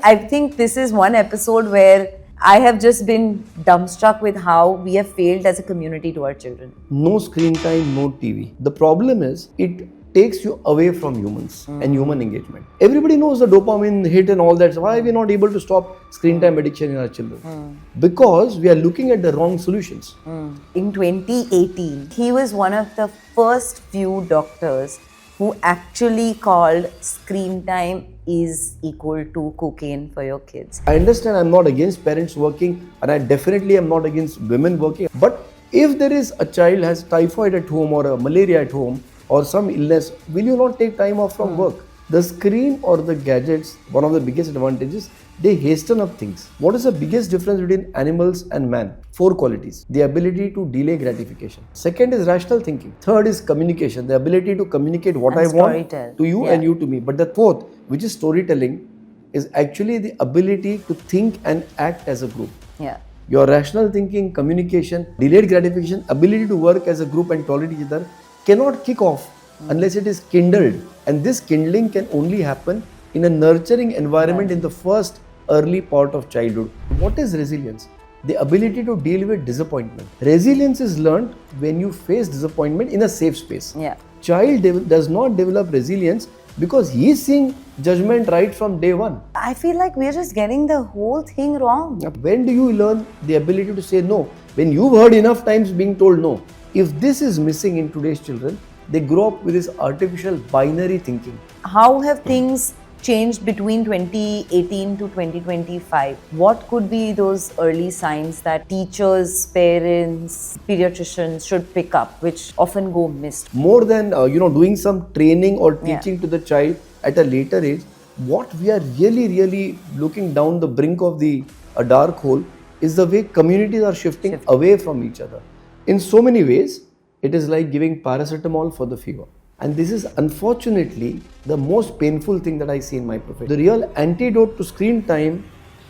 I think this is one episode where I have just been dumbstruck with how we have failed as a community to our children. No screen time, no TV. The problem is it takes you away from humans and human engagement. Everybody knows the dopamine hit and all that. So why are we not able to stop screen time addiction in our children? Because we are looking at the wrong solutions. In 2018, he was one of the first few doctors who actually called screen time is equal to cocaine for your kids. I understand I'm not against parents working, and I definitely am not against women working. But if there is a child has typhoid at home or a malaria at home or some illness, will you not take time off from work? The screen or the gadgets, one of the biggest advantages, they hasten up things. What is the biggest difference between animals and man? 4 qualities. The ability to delay gratification. Second is rational thinking. Third is communication. The ability to communicate what I want to you and you to me. But the fourth, which is storytelling, is actually the ability to think and act as a group. Yeah. Your rational thinking, communication, delayed gratification, ability to work as a group and tolerate each other cannot kick off unless it is kindled. And this kindling can only happen in a nurturing environment in the first early part of childhood. What is resilience? The ability to deal with disappointment. Resilience is learned when you face disappointment in a safe space. Yeah. Child does not develop resilience because he is seeing judgment right from day one. I feel like we're just getting the whole thing wrong. When do you learn the ability to say no? When you've heard enough times being told no. If this is missing in today's children, they grow up with this artificial binary thinking. How have things changed between 2018 to 2025? What could be those early signs that teachers, parents, pediatricians should pick up, which often go missed? More than doing some training or teaching to the child at a later age, what we are really looking down the brink of the dark hole is the way communities are shifting away from each other. In so many ways, it is like giving paracetamol for the fever. And this is unfortunately the most painful thing that I see in my profession. The real antidote to screen time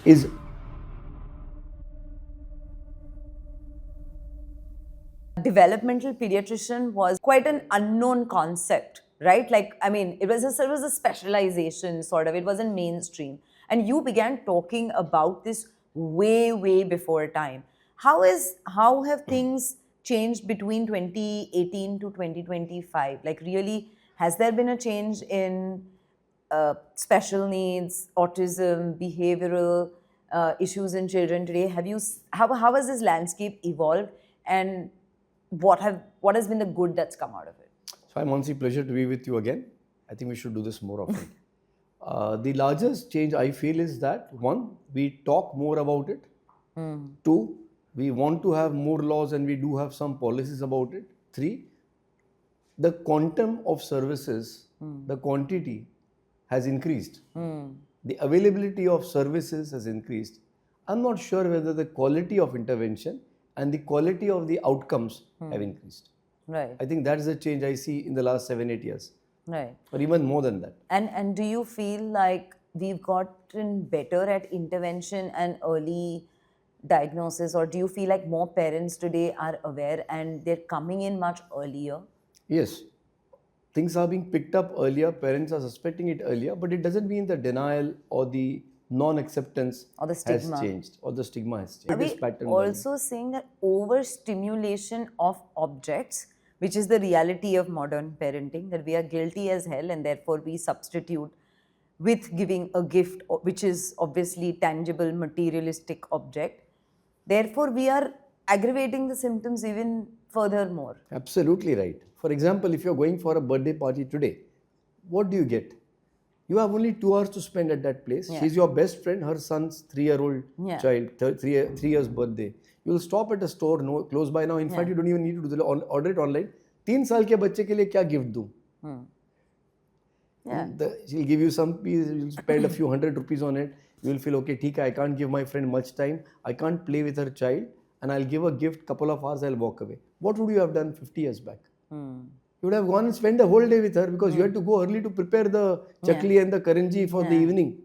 is Developmental pediatrician was quite an unknown concept, right? It was a specialization sort of. It wasn't mainstream. And you began talking about this way before time. How have things changed between 2018 to 2025? Like, really, has there been a change in special needs, autism, behavioral issues in children today? How has this landscape evolved, and what has been the good that's come out of it? So, Mansi, pleasure to be with you again. I think we should do this more often. The largest change I feel is that 1, we talk more about it. 2, we want to have more laws and we do have some policies about it. 3, the quantum of services, the quantity has increased. The availability of services has increased. I'm not sure whether the quality of intervention and the quality of the outcomes have increased. Right. I think that is the change I see in the last 7-8 years. Right. Or even more than that. And do you feel like we've gotten better at intervention and early diagnosis, or do you feel like more parents today are aware and they're coming in much earlier? Yes. Things are being picked up earlier, parents are suspecting it earlier, but it doesn't mean the denial or the non-acceptance Or the stigma has changed, or the stigma has changed. Are we also saying that overstimulation of objects, which is the reality of modern parenting, that we are guilty as hell and therefore we substitute with giving a gift, which is obviously tangible, materialistic object. Therefore, we are aggravating the symptoms even furthermore. Absolutely right. For example, if you're going for a birthday party today, what do you get? You have only 2 hours to spend at that place. She's your best friend, her son's 3-year-old child, 3 years birthday. You will stop at a store close by now. In fact, you don't even need to do the order it online. 3 साल के बच्चे के लिए क्या gift दूँ? She'll give you some piece, you'll spend a few $100 on it. You will feel, okay, I can't give my friend much time. I can't play with her child. And I'll give a gift, couple of hours, I'll walk away. What would you have done 50 years back? You would have gone and spent the whole day with her because you had to go early to prepare the chakli and the karanji for the evening.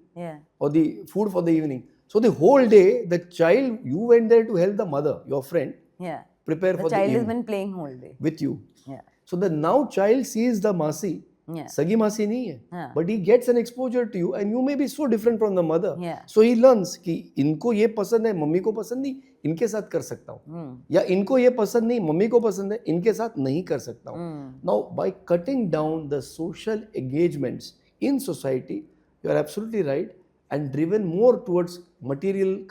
Or the food for the evening. So the whole day, the child, you went there to help the mother, your friend, prepare for the evening. The child has been playing whole day. With you. So the now child sees the Mansi Yeah. सगी मासी नहीं है, हाँ. but he gets an exposure to you and you may be so different from the mother. Yeah. So he learns कि इनको ये पसंद है, मम्मी को पसंद नहीं, इनके साथ कर सकता हूँ, या इनको ये पसंद नहीं, मम्मी को पसंद है, इनके साथ नहीं कर सकता हूँ. Now by cutting down the social engagements in society, you are absolutely right, and driven more towards material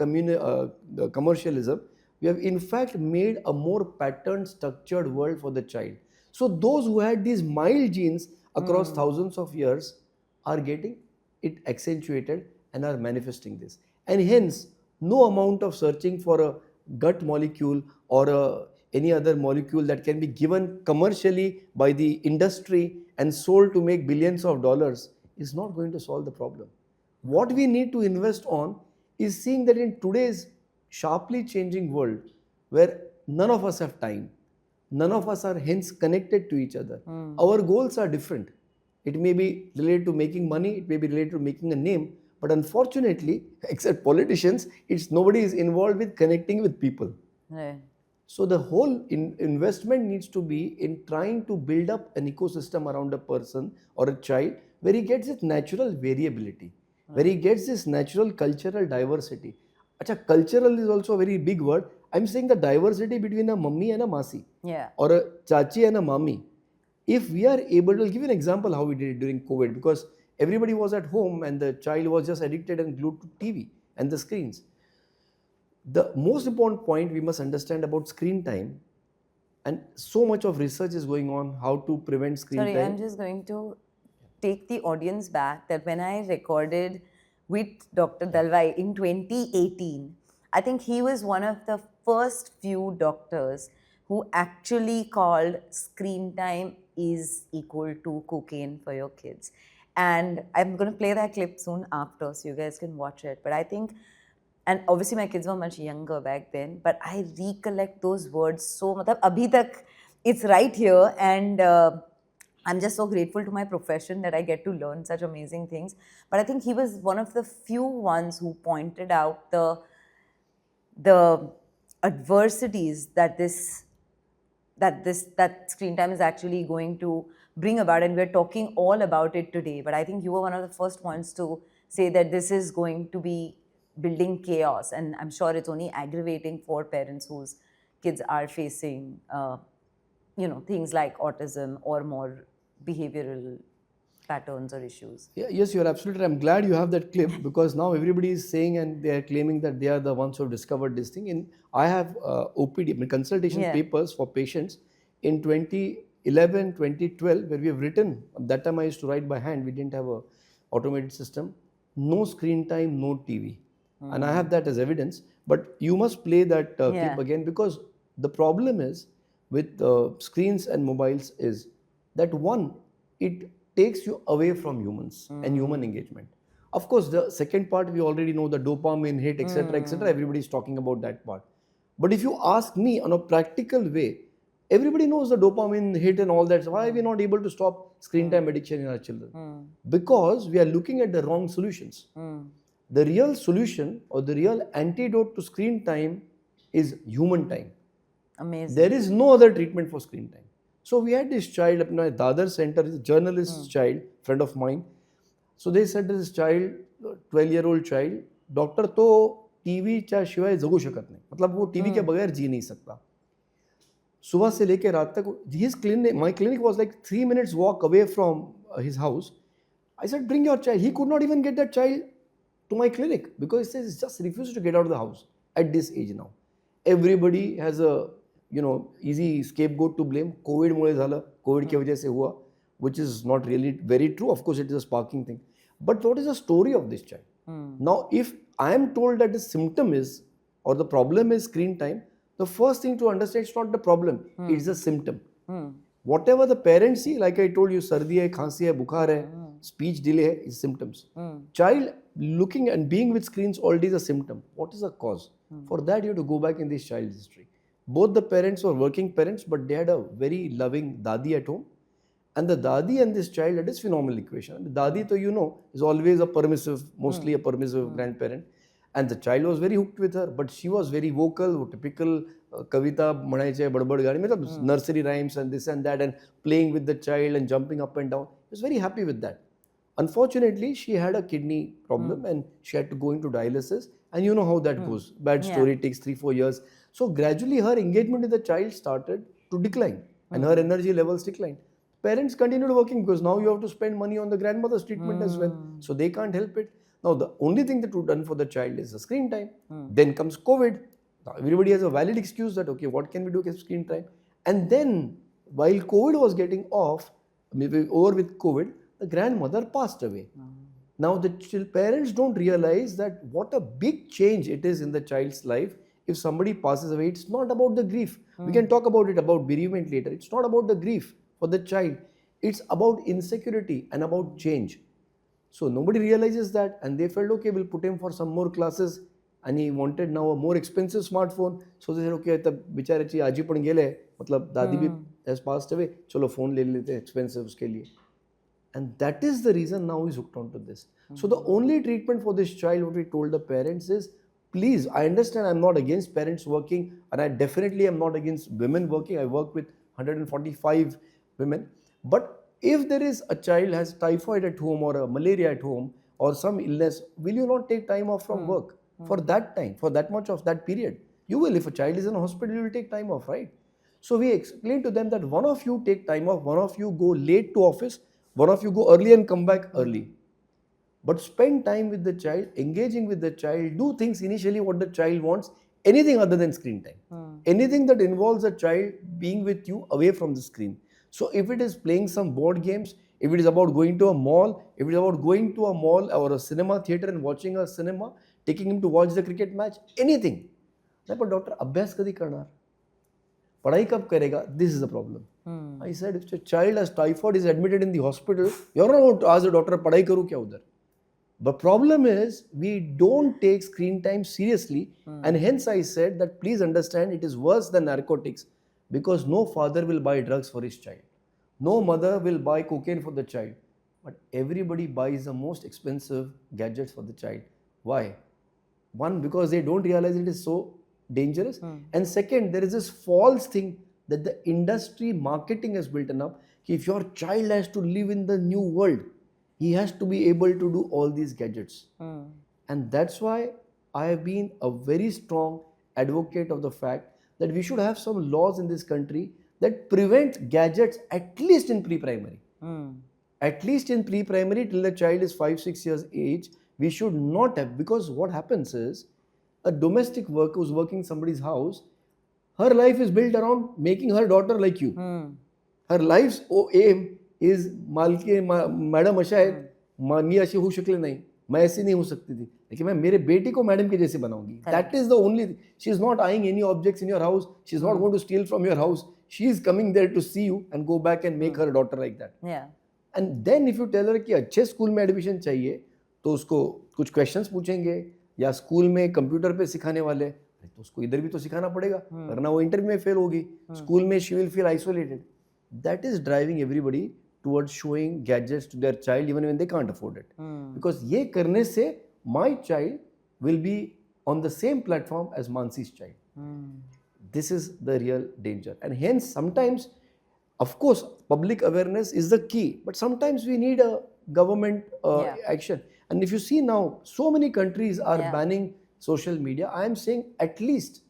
commercialism, we have in fact made a more pattern structured world for the child. So those who had these mild genes across thousands of years are getting it accentuated and are manifesting this. And hence, no amount of searching for a gut molecule or any other molecule that can be given commercially by the industry and sold to make billions of dollars is not going to solve the problem. What we need to invest on is seeing that in today's sharply changing world, where none of us have time, none of us are hence connected to each other. Our goals are different. It may be related to making money, it may be related to making a name, but unfortunately, except politicians, nobody is involved with connecting with people. Right. So the whole investment needs to be in trying to build up an ecosystem around a person or a child where he gets its natural variability, where he gets this natural cultural diversity. Acha, cultural is also a very big word. I'm saying the diversity between a mummy and a masi, Yeah. or a chachi and a mami. If we are able to, I'll give you an example how we did it during COVID, because everybody was at home and the child was just addicted and glued to TV and the screens. The most important point we must understand about screen time, and so much of research is going on how to prevent screen Sorry, time. I'm just going to take the audience back that when I recorded with Dr. Dalwai in 2018, I think he was one of the first few doctors who actually called screen time is equal to cocaine for your kids. And I'm going to play that clip soon after so you guys can watch it. But I think, and obviously my kids were much younger back then, but I recollect those words so much. Abhi tak, it's right here, and I'm just so grateful to my profession that I get to learn such amazing things. But I think he was one of the few ones who pointed out the adversities that that screen time is actually going to bring about, and we're talking all about it today. But I think you were one of the first ones to say that this is going to be building chaos, and I'm sure it's only aggravating for parents whose kids are facing things like autism or more behavioral patterns or issues. Yeah, yes, you're absolutely right. I'm glad you have that clip, because now everybody is saying and they are claiming that they are the ones who have discovered this thing. I have OPD, consultation papers for patients in 2011, 2012, where we have written, that time I used to write by hand, we didn't have a automated system, no screen time, no TV. And I have that as evidence, but you must play that clip again, because the problem is with screens and mobiles is that one, it takes you away from humans and human engagement. Of course, the second part we already know, the dopamine hit, etc., etc. Everybody is talking about that part. But if you ask me on a practical way, everybody knows the dopamine hit and all that. So why are we not able to stop screen time addiction in our children? Because we are looking at the wrong solutions. The real solution or the real antidote to screen time is human time. Amazing. There is no other treatment for screen time. So we had this child up in my Dadar center, a journalist's child, friend of mine. So they said this child, 12-year-old child, doctor तो TV च्या शिवाय जगू शकत नाही, मतलब वो TV के बगैर जी नहीं सकता. सुबह से लेकर रात तक, his clinic, my clinic was like 3 minutes walk away from his house. I said, bring your child. He could not even get that child to my clinic because he says he just refuses to get out of the house at this age now. Everybody has a easy scapegoat to blame. COVID मुळे झालं, COVID की वजह से हुआ, which is not really very true. Of course, it is a sparking thing. But what is the story of this child? Now, if I am told that the symptom is, or the problem is screen time, the first thing to understand it's not the problem, it's a symptom. Whatever the parents see, like I told you, sardi hai, khansi hai, bukhar hai, speech delay hai, is symptoms. Child looking and being with screens all day is a symptom. What is the cause? For that, you have to go back in this child's history. Both the parents were working parents, but they had a very loving dadi at home. And the dadi and this child had this phenomenal equation. The dadi, to is always a permissive, mostly a permissive grandparent. And the child was very hooked with her, but she was very vocal, typical kavita, manaiche, badbad gaani, nursery rhymes and this and that, and playing with the child and jumping up and down. was very happy with that. Unfortunately, she had a kidney problem and she had to go into dialysis. And you know how that goes. Bad Yeah. story, takes 3-4 years. So gradually her engagement with the child started to decline and her energy levels declined. Parents continued working because now you have to spend money on the grandmother's treatment as well. So they can't help it. Now the only thing that we've done for the child is the screen time. Then comes COVID. Now everybody has a valid excuse that, okay, what can we do against screen time? And then while COVID was getting off, maybe over with COVID, the grandmother passed away. Now the parents don't realize that what a big change it is in the child's life if somebody passes away. It's not about the grief. We can talk about it about bereavement later. It's not about the grief for the child. It's about insecurity and about change. So nobody realizes that and they felt, okay, we'll put him for some more classes, and he wanted now a more expensive smartphone. So they said, okay, तब बेचारे आजी पण गेले, मतलब दादी भी has passed away, चलो phone ले लेते हैं expensive उसके लिए. And that is the reason now he's hooked onto this. So the only treatment for this child, what we told the parents is, please, I understand I'm not against parents working, and I definitely am not against women working. I work with 145 women. But if there is a child has typhoid at home or a malaria at home or some illness, will you not take time off from work for that time, for that much of that period? You will. If a child is in a hospital, you will take time off, right? So we explained to them that one of you take time off, one of you go late to office, one of you go early and come back early. But spend time with the child, engaging with the child, do things initially what the child wants, anything other than screen time. Anything that involves a child being with you away from the screen. So if it is playing some board games, if it is about going to a mall, if it is about going to a mall or a cinema theater and watching a cinema, taking him to watch the cricket match, anything. But doctor, अभ्यास कधी करणार? पढ़ाई कब करेगा? This is the problem. I said, if a child has typhoid, is admitted in the hospital, you're not going to ask the doctor, पढ़ाई करूँ क्या उधर? The problem is we don't take screen time seriously, and hence I said that please understand it is worse than narcotics, because no father will buy drugs for his child. No mother will buy cocaine for the child. But everybody buys the most expensive gadgets for the child. Why? One, because they don't realize it is so dangerous. And second, there is this false thing that the industry marketing has built up. If your child has to live in the new world, he has to be able to do all these gadgets. And that's why I have been a very strong advocate of the fact that we should have some laws in this country that prevent gadgets at least in pre-primary. At least in pre-primary till the child is 5-6 years age, we should not have, because what happens is a domestic worker who's working in somebody's house, her life is built around making her daughter like you. Her life's aim is मालकी madam अशा आहेत, मी अशी होऊ शकले नाही, मैं ऐसी नहीं हो सकती थी, लेकिन मैं मेरे बेटी को मैडम के जैसे बनाऊंगी. That is the only thing. She is not eyeing any objects in your house. She is not going to steal from your house. She is coming there to see you and go back and make her daughter like that. Yeah. And then if you tell her कि अच्छे school में admission चाहिए तो उसको कुछ questions पूछेंगे या school में कंप्यूटर पे सिखाने वाले, तो उसको इधर भी तो सिखाना पड़ेगा, वरना वो इंटरव्यू में फेल होगी. स्कूल में she will feel isolated. That is driving everybody towards showing gadgets to their child even when they can't afford it. Because ये करने से my child will be on the same platform as Mansi's child. This is the real danger. And hence sometimes, of course, public awareness is the key, but sometimes we need a government action. And if you see now, so many countries are banning social media. I am saying at least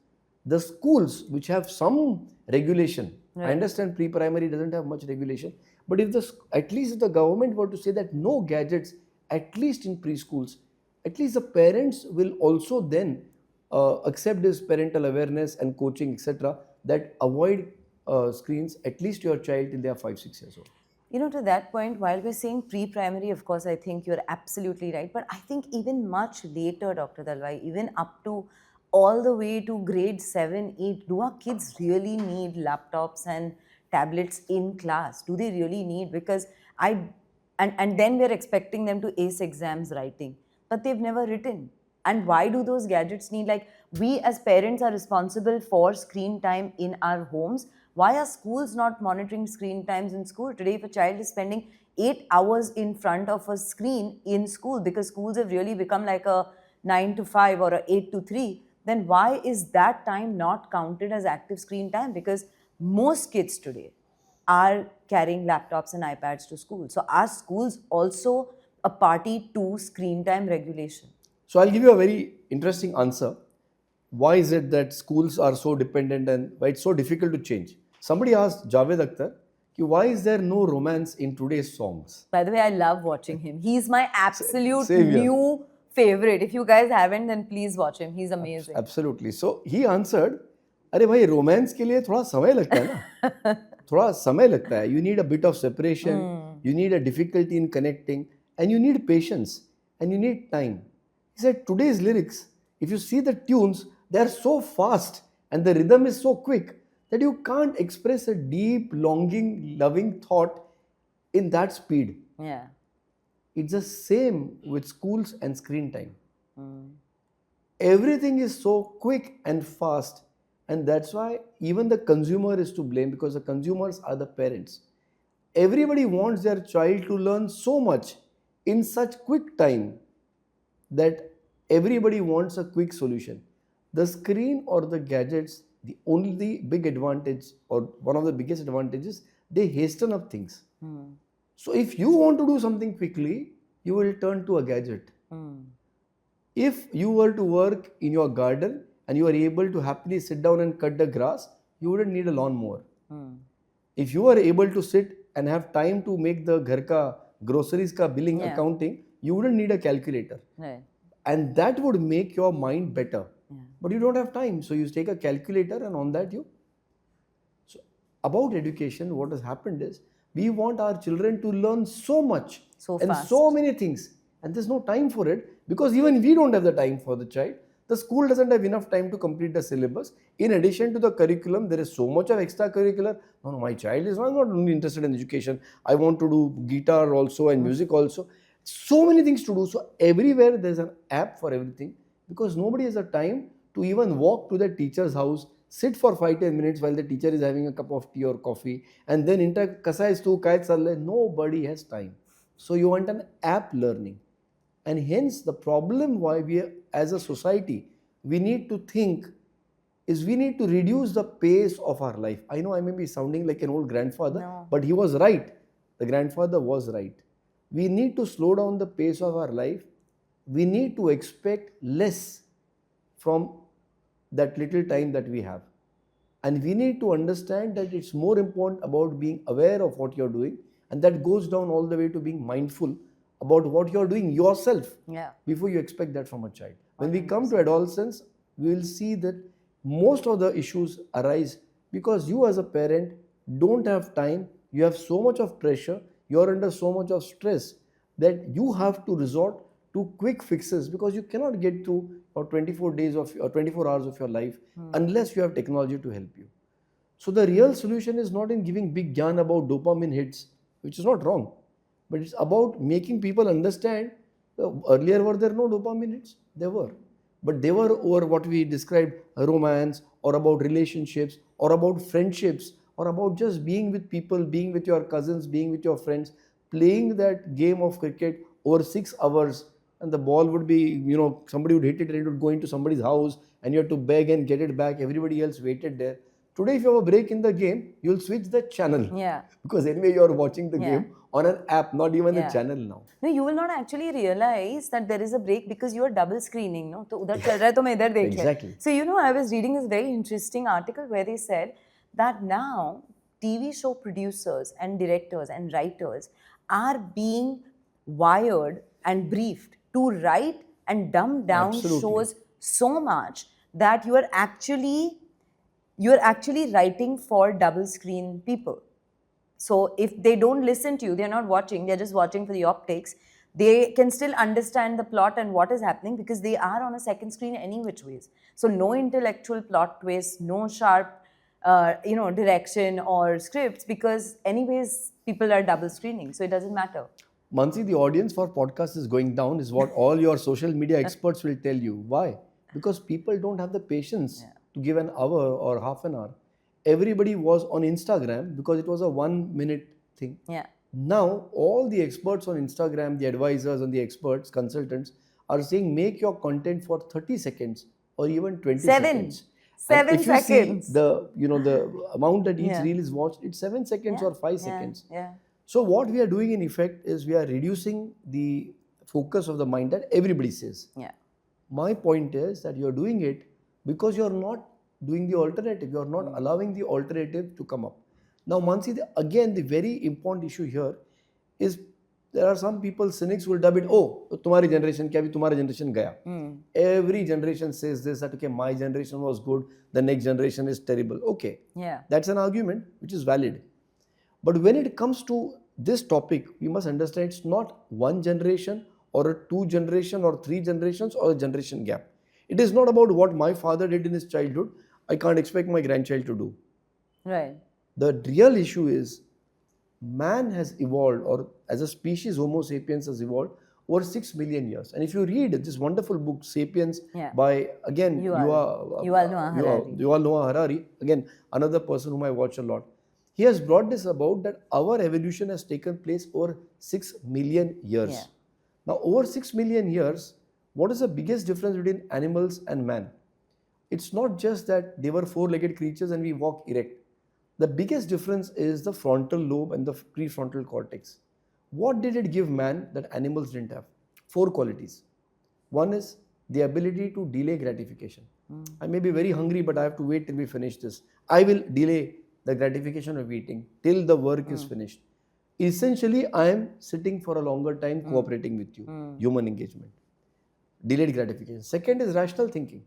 the schools which have some regulation. I understand pre-primary doesn't have much regulation, but if at least if the government were to say that no gadgets, at least in preschools, at least the parents will also then accept this parental awareness and coaching, etc., that avoid screens at least your child till they are 5-6 years old. You know, to that point, while we're saying pre-primary, of course, I think you're absolutely right. But I think even much later, Dr. Dalwai, even up to all the way to grade 7, 8, do our kids really need laptops and tablets in class? Do they really need? Because and then we're expecting them to ace exams writing, but they've never written. And why do those gadgets need, like, we as parents are responsible for screen time in our homes. Why are schools not monitoring screen times in school? Today, if a child is spending 8 hours in front of a screen in school, because schools have really become like a 9 to 5 or a 8 to 3, then why is that time not counted as active screen time? Because most kids today are carrying laptops and iPads to school. So are schools also a party to screen time regulation? So I'll give you a very interesting answer. Why is it that schools are so dependent and why it's so difficult to change? Somebody asked Javed Akhtar, "Ki why is there no romance in today's songs?" By the way, I love watching him. He's my absolute Same here. new favorite. If you guys haven't, then please watch him. He's amazing. Absolutely. So he answered, अरे भाई romance के लिए थोड़ा समय लगता है ना थोड़ा समय लगता है. You need a bit of separation, you need a difficulty in connecting, and you need patience, and you need time. He said today's lyrics, if you see the tunes, they are so fast and the rhythm is so quick that you can't express a deep, longing, loving thought in that speed. Yeah. It's the same with schools and screen time. Everything is so quick and fast, and that's why even the consumer is to blame, because the consumers are the parents. Everybody wants their child to learn so much in such quick time that everybody wants a quick solution. The screen or the gadgets, the only big advantage or one of the biggest advantages, they hasten up things. So if you want to do something quickly, you will turn to a gadget. If you were to work in your garden and you are able to happily sit down and cut the grass, you wouldn't need a lawnmower. If you are able to sit and have time to make the ghar ka groceries ka billing accounting, you wouldn't need a calculator. Right. And that would make your mind better. But you don't have time, so you take a calculator and on that you. So about education, what has happened is we want our children to learn so much So and fast. so many things, and there's no time for it because even we don't have the time for the child. The school doesn't have enough time to complete the syllabus. In addition to the curriculum, there is so much of extracurricular. No, my child is not only interested in education. I want to do guitar also and music also. So many things to do. So everywhere there's an app for everything because nobody has the time to even walk to the teacher's house, sit for 5-10 minutes while the teacher is having a cup of tea or coffee, and then kasa is tu kai challe. Nobody has time. So you want an app learning. And hence the problem why we as a society, we need to think is we need to reduce the pace of our life. I know I may be sounding like an old grandfather, but he was right. The grandfather was right. We need to slow down the pace of our life. We need to expect less from that little time that we have. And we need to understand that it's more important about being aware of what you're doing, and that goes down all the way to being mindful about what you're doing yourself before you expect that from a child. When we come to adolescence, we will see that most of the issues arise because you as a parent don't have time, you have so much of pressure, you're under so much of stress that you have to resort to quick fixes because you cannot get through your 24 days of or 24 hours of your life unless you have technology to help you. So the real solution is not in giving big gyan about dopamine hits, which is not wrong, but it's about making people understand. Earlier were there no dopamine hits? There were. But they were over what we described romance or about relationships or about friendships or about just being with people, being with your cousins, being with your friends, playing that game of cricket over 6 hours, and the ball would be, somebody would hit it and it would go into somebody's house and you have to beg and get it back. Everybody else waited there. Today, if you have a break in the game, you'll switch the channel. Because anyway, you're watching the game on an app, not even a channel now. No, you will not actually realize that there is a break because you are double screening. No, तो उधर चल रहा है तो मैं इधर देख ले. Exactly. So I was reading this very interesting article where they said that now TV show producers and directors and writers are being wired and briefed to write and dumb down shows so much that you are actually writing for double screen people. So if they don't listen to you, they're not watching, they're just watching for the optics, they can still understand the plot and what is happening because they are on a second screen any which ways. So no intellectual plot twist, no sharp direction or scripts because anyways people are double screening, so it doesn't matter. Mansi, the audience for podcast is going down is what all your social media experts will tell you. Why? Because people don't have the patience to give an hour or half an hour. Everybody was on Instagram because it was a 1 minute thing. Now, all the experts on Instagram, the advisors and the experts, consultants are saying make your content for 30 seconds or even 20 seconds. And 7 if you seconds. see the amount that each Yeah. reel is watched, it's 7 seconds or 5 seconds. Yeah. So what we are doing in effect is we are reducing the focus of the mind that everybody says. Yeah. My point is that you're doing it because you're not doing the alternative. You're not allowing the alternative to come up. Now, Mansi, again, the very important issue here is there are some people, cynics will dub it, oh, तुम्हारी generation क्या भी तुम्हारा generation गया. Every generation says this, that okay, my generation was good, the next generation is terrible. Okay, Yeah. that's an argument which is valid. But when it comes to this topic, we must understand it's not one generation or a 2 generation or 3 generations or a generation gap. It is not about what my father did in his childhood, I can't expect my grandchild to do. Right. The real issue is man has evolved, or as a species, Homo sapiens has evolved over 6 million years. And if you read this wonderful book, Sapiens, by, again, Yuval Noah Harari, again, another person whom I watch a lot, he has brought this about that our evolution has taken place over 6 million years. Yeah. Now, over 6 million years, what is the biggest difference between animals and man? It's not just that they were 4-legged creatures and we walk erect. The biggest difference is the frontal lobe and the prefrontal cortex. What did it give man that animals didn't have? 4 qualities. One is the ability to delay gratification. I may be very hungry, but I have to wait till we finish this. I will delay the gratification of eating till the work is finished. Essentially, I am sitting for a longer time cooperating with you. Human engagement. Delayed gratification. Second is rational thinking.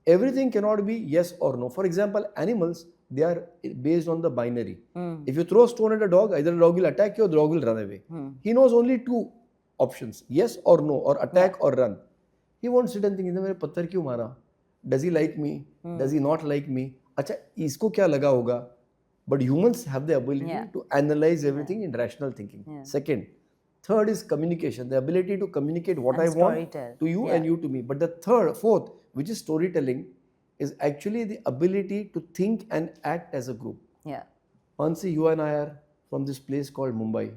Everything cannot be yes or no. For example, animals, they are based on the binary. If you throw a stone at a dog, either the dog will attack you or the dog will run away. He knows only 2 options, yes or no, or attack or run. He won't sit and think, "मेरे पत्थर क्यों मारा? Does he like me? Does he not like me? अच्छा इसको क्या लगा होगा?" But humans have the ability to analyze everything in rational thinking. Second. Third is communication, the ability to communicate what I want to you and you to me. But the fourth, which is storytelling, is actually the ability to think and act as a group. Yeah. Mansi, you and I are from this place called Mumbai.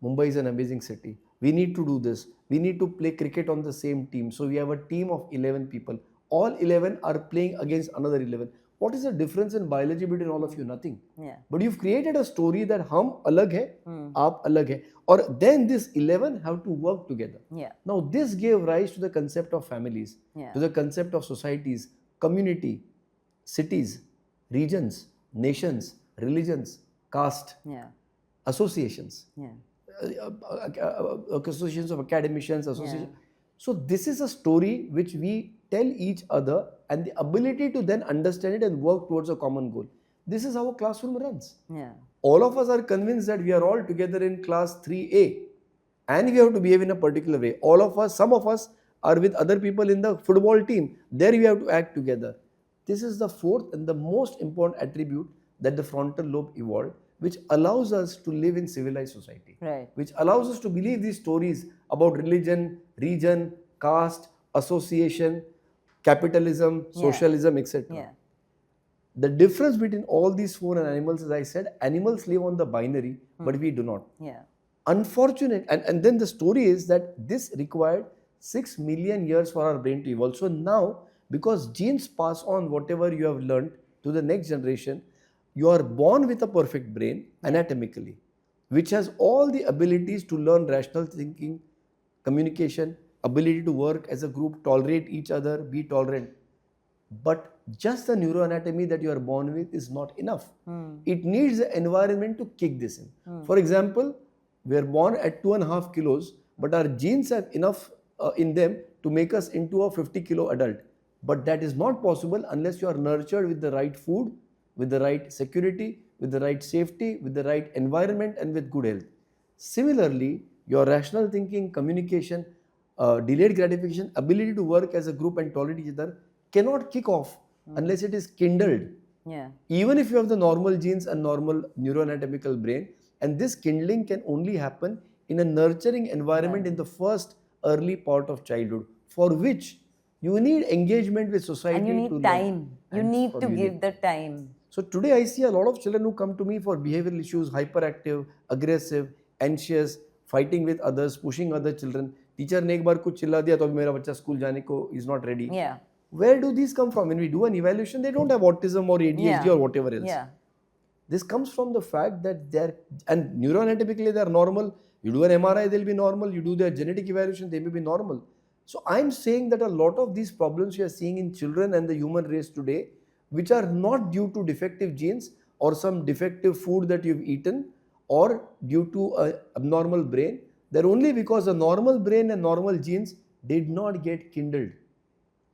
Mumbai is an amazing city. We need to do this. We need to play cricket on the same team. So we have a team of 11 people. All 11 are playing against another 11. What is the difference in biology between all of you? Nothing. Yeah. But you've created a story that hum alag hai, aap alag hai. Or then this 11 have to work together. Yeah. Now this gave rise to the concept of families, to the concept of societies, community, cities, regions, nations, religions, caste, associations, associations of academicians, associations. So this is a story which we tell each other, and the ability to then understand it and work towards a common goal. This is how a classroom runs. Yeah. All of us are convinced that we are all together in class 3A and we have to behave in a particular way. All of us, some of us are with other people in the football team. There we have to act together. This is the fourth and the most important attribute that the frontal lobe evolved, which allows us to live in civilized society. Right. Which allows us to believe these stories about religion, region, caste, association, capitalism, socialism, etc. Yeah. The difference between all these 4 animals, as I said, animals live on the binary, but we do not. Yeah. Unfortunate, and then the story is that this required 6 million years for our brain to evolve. So now, because genes pass on whatever you have learned to the next generation, you are born with a perfect brain anatomically, which has all the abilities to learn rational thinking, communication, ability to work as a group, tolerate each other, be tolerant. But just the neuroanatomy that you are born with is not enough. It needs the environment to kick this in. For example, we are born at 2.5 kilos, but our genes have enough in them to make us into a 50 kilo adult. But that is not possible unless you are nurtured with the right food, with the right security, with the right safety, with the right environment, and with good health. Similarly, your rational thinking, communication, delayed gratification, ability to work as a group and tolerate each other cannot kick off unless it is kindled. Yeah. Even if you have the normal genes and normal neuroanatomical brain, and this kindling can only happen in a nurturing environment in the first early part of childhood, for which you need engagement with society. And you need time. You need to give the time. So today I see a lot of children who come to me for behavioral issues, hyperactive, aggressive, anxious, fighting with others, pushing other children. Teacher ने एक बार कुछ चिल्ला दिया तो अभी मेरा बच्चा school जाने को is not ready. Yeah. Where do these come from? When we do an evaluation, they don't have autism or ADHD Yeah. or whatever else. Yeah. This comes from the fact that and neuroanatomically they're normal. You do an MRI, they'll be normal. You do their genetic evaluation, they may be normal. So I'm saying that a lot of these problems we are seeing in children and the human race today, which are not due to defective genes or some defective food that you've eaten or due to an abnormal brain, they're only because the normal brain and normal genes did not get kindled.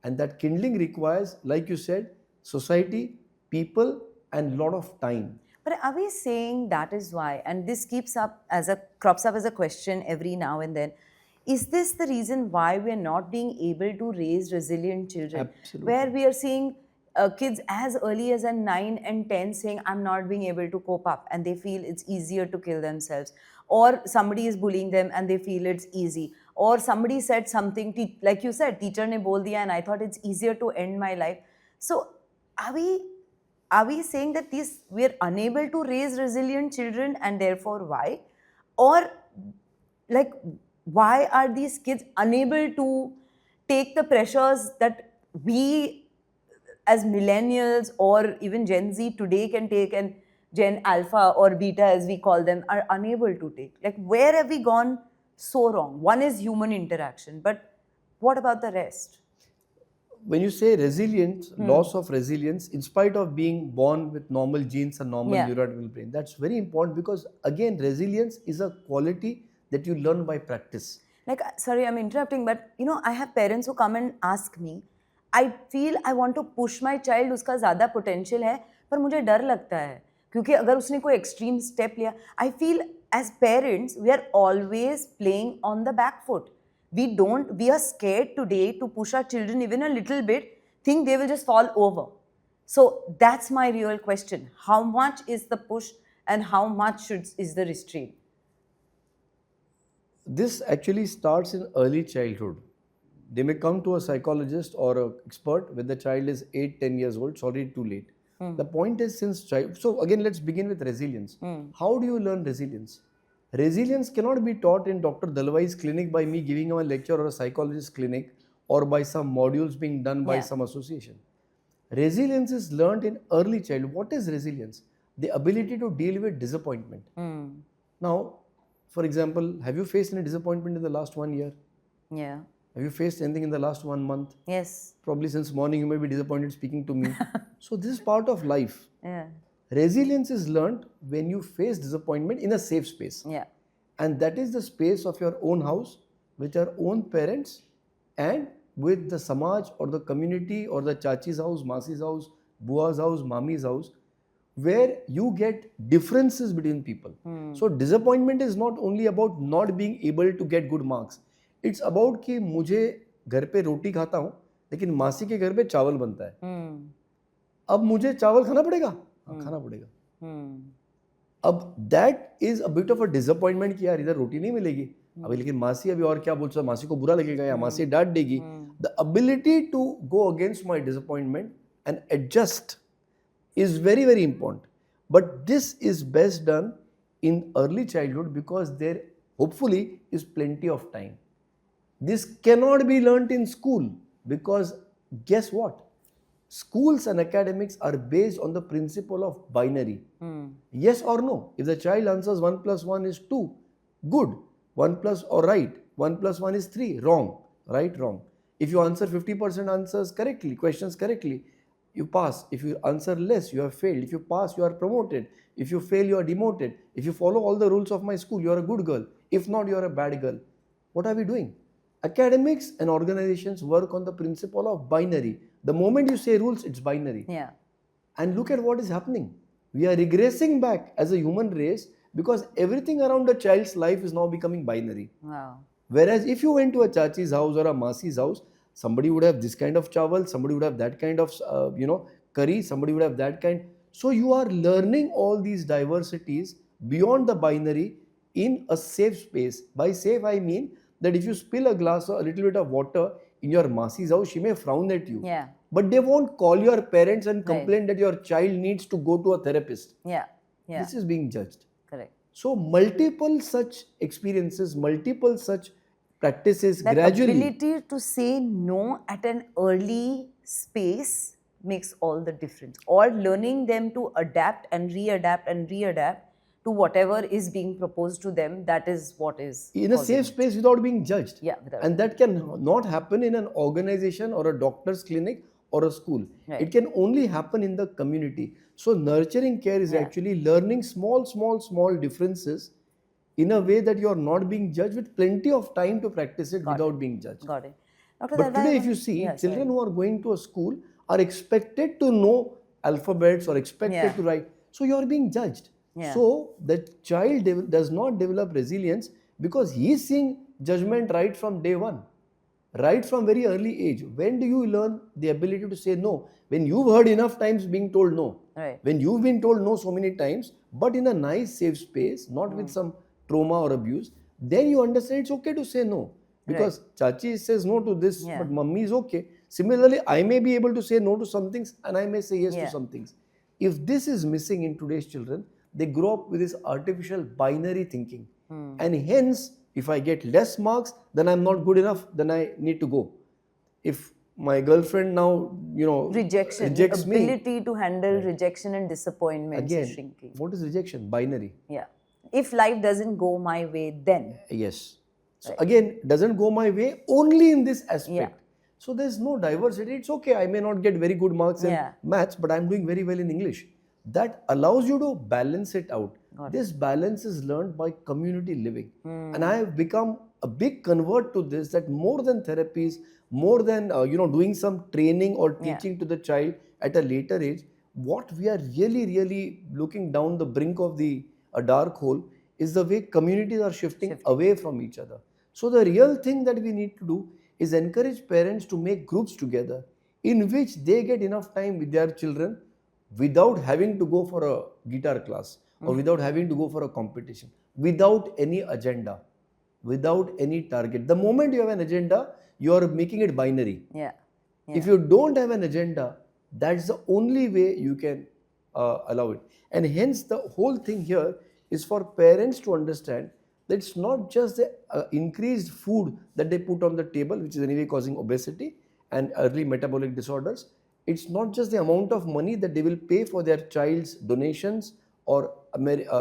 And that kindling requires, like you said, society, people, and lot of time. But are we saying that is why, and this crops up as a question every now and then, is this the reason why we are not being able to raise resilient children? Absolutely. Where we are seeing kids as early as 9 and 10 saying, I'm not being able to cope up, and they feel it's easier to kill themselves. Or somebody is bullying them and they feel it's easy. Or somebody said something, like you said, teacher ne bol diya and I thought it's easier to end my life. So are we saying that we are unable to raise resilient children and therefore why? Or like, why are these kids unable to take the pressures that we as millennials or even Gen Z today can take, and Gen Alpha or Beta as we call them are unable to take? Like, where have we gone so wrong? One is human interaction, but what about the rest? When you say resilience, loss of resilience, in spite of being born with normal genes and normal Yeah. neurological brain, that's very important because again, resilience is a quality that you learn by practice. Like, sorry, I'm interrupting, but I have parents who come and ask me, I feel I want to push my child, उसका ज़्यादा potential है, पर मुझे डर लगता है, क्योंकि अगर उसने कोई extreme step लिया, I feel as parents, we are always playing on the back foot. We are scared today to push our children even a little bit, think they will just fall over. So that's my real question. How much is the push and how much is the restraint? This actually starts in early childhood. They may come to a psychologist or an expert when the child is 8, 10 years old. It's already too late. The point is, so again, let's begin with resilience. How do you learn resilience? Resilience cannot be taught in Dr. Dalwai's clinic by me giving him a lecture or a psychologist's clinic or by some modules being done by some association. Resilience is learned in early childhood. What is resilience? The ability to deal with disappointment. Now, for example, have you faced any disappointment in the last 1 year? Yeah. Have you faced anything in the last 1 month? Yes. Probably since morning you may be disappointed speaking to me. So this is part of life. Yeah. Resilience is learned when you face disappointment in a safe space. Yeah. And that is the space of your own house, with your own parents, and with the samaj or the community or the chachi's house, masi's house, bua's house, mami's house, where you get differences between people. So disappointment is not only about not being able to get good marks. It's about कि मुझे घर पे रोटी खाता हूँ लेकिन मासी के घर पे चावल बनता है. अब मुझे चावल खाना पड़ेगा? खाना पड़ेगा. अब that is a bit of a disappointment कि यार इधर रोटी नहीं मिलेगी. अभी लेकिन मासी अभी और क्या बोल सकता, मासी को बुरा लगेगा या मासी डांट देगी. The ability to go against my disappointment and adjust is very, very important. But this is best done in early childhood because there hopefully is plenty of time. This cannot be learnt in school because guess what? Schools and academics are based on the principle of binary. Yes or no. If the child answers 1 plus 1 is 2, good. 1 plus or right. 1 plus 1 is 3, wrong. Right, wrong. If you answer 50% answers correctly, questions correctly, you pass. If you answer less, you have failed. If you pass, you are promoted. If you fail, you are demoted. If you follow all the rules of my school, you are a good girl. If not, you are a bad girl. What are we doing? Academics and organizations work on the principle of binary. The moment you say rules, it's binary. Yeah. And look at what is happening. We are regressing back as a human race because everything around a child's life is now becoming binary. Wow. Whereas if you went to a chachi's house or a masi's house, somebody would have this kind of chawal, somebody would have that kind of, curry, somebody would have that kind. So you are learning all these diversities beyond the binary in a safe space. By safe, I mean that if you spill a glass or a little bit of water in your masi's house, she may frown at you. Yeah. But they won't call your parents and complain that your child needs to go to a therapist. Yeah. Yeah. This is being judged. Correct. So multiple such experiences, multiple such practices That gradually. ability to say no at an early space makes all the difference. Or learning them to adapt and readapt to whatever is being proposed to them, that is what is In a causing safe it. space without being judged. Yeah, without And being that can not happen in an organization or a doctor's clinic or a school. Right. It can only happen in the community. So nurturing care is Yeah. actually learning small differences in a way that you are not being judged, with plenty of time to practice it without being judged. Got it. Dr. But Dalwai, today, if you see, yeah, children sorry. who are going to a school are expected to know alphabets or expected Yeah. to write. So you are being judged. Yeah. So the child does not develop resilience because he is seeing judgment right from day one, right from very early age. When do you learn the ability to say no? When you've heard enough times being told no. Right. When you've been told no so many times, but in a nice, safe space, not with some trauma or abuse, then you understand it's okay to say no. Because Chachi says no to this, Yeah. but mummy is okay. Similarly, I may be able to say no to some things and I may say yes Yeah. to some things. If this is missing in today's children, they grow up with this artificial binary thinking. And hence, if I get less marks, then I'm not good enough, then I need to go. If my girlfriend now, Rejection, rejects me, ability to handle rejection and disappointments is again, shrinking. what is rejection? Binary. Yeah. If life doesn't go my way, then. Yes. So again, doesn't go my way only in this aspect. Yeah. So there's no diversity. It's okay. I may not get very good marks in Yeah. maths, but I'm doing very well in English. That allows you to balance it out. This balance is learned by community living. And I have become a big convert to this, that more than therapies, more than doing some training or teaching to the child at a later age, what we are really looking down the brink of a dark hole is the way communities are shifting away from each other. So the real thing that we need to do is encourage parents to make groups together in which they get enough time with their children without having to go for a guitar class or without having to go for a competition, without any agenda, without any target. The moment you have an agenda, you are making it binary. Yeah. If you don't have an agenda, that's the only way you can allow it. And hence the whole thing here is for parents to understand that it's not just the increased food that they put on the table, which is anyway causing obesity and early metabolic disorders. It's not just the amount of money that they will pay for their child's donations or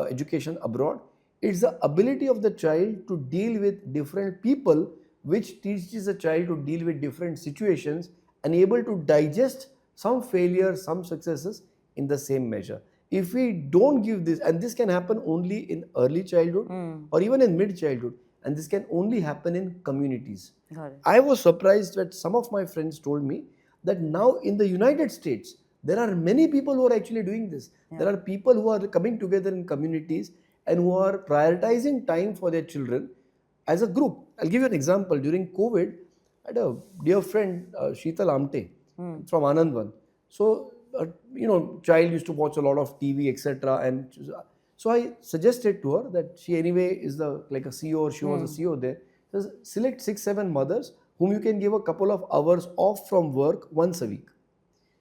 education abroad. It's the ability of the child to deal with different people, which teaches the child to deal with different situations and able to digest some failures, some successes in the same measure. If we don't give this, and this can happen only in early childhood or even in mid childhood, and this can only happen in communities. Got it. I was surprised that some of my friends told me that now in the United States, there are many people who are actually doing this. There are people who are coming together in communities and who are prioritizing time for their children as a group. I'll give you an example. During COVID, I had a dear friend, Sheetal Amte, from Anandvan. So, child used to watch a lot of TV, etc. And so I suggested to her that she anyway is like a CEO, or she was a CEO there. So select 6-7 mothers whom you can give a couple of hours off from work once a week.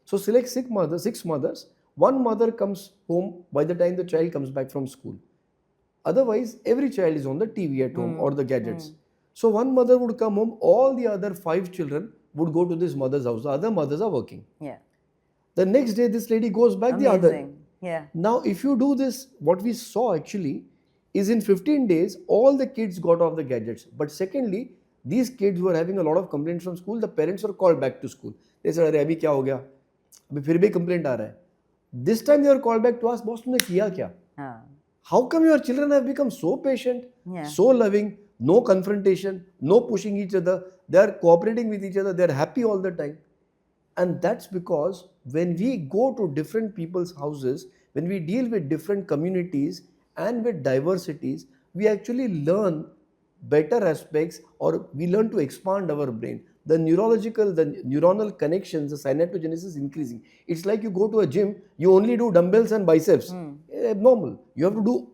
So select 6 mothers. One mother comes home by the time the child comes back from school. Otherwise, every child is on the TV at home or the gadgets. So one mother would come home, all the other 5 children would go to this mother's house. The other mothers are working. Yeah. The next day, this lady goes back, the other. Amazing. Yeah. Now, if you do this, what we saw actually is in 15 days, all the kids got off the gadgets. But secondly, these kids were having a lot of complaints from school. The parents were called back to school. They said, "अरे अभी क्या हो गया? अभी फिर भी complaint आ रहा है." This time they were called back to us. Boss, तुमने किया क्या? How come your children have become so patient, so loving, no confrontation, no pushing each other? They are cooperating with each other. They are happy all the time. And that's because when we go to different people's houses, when we deal with different communities and with diversities, we actually learn better aspects, or we learn to expand our brain. The neuronal connections, the synaptogenesis is increasing. It's like you go to a gym, you only do dumbbells and biceps. Abnormal. You have to do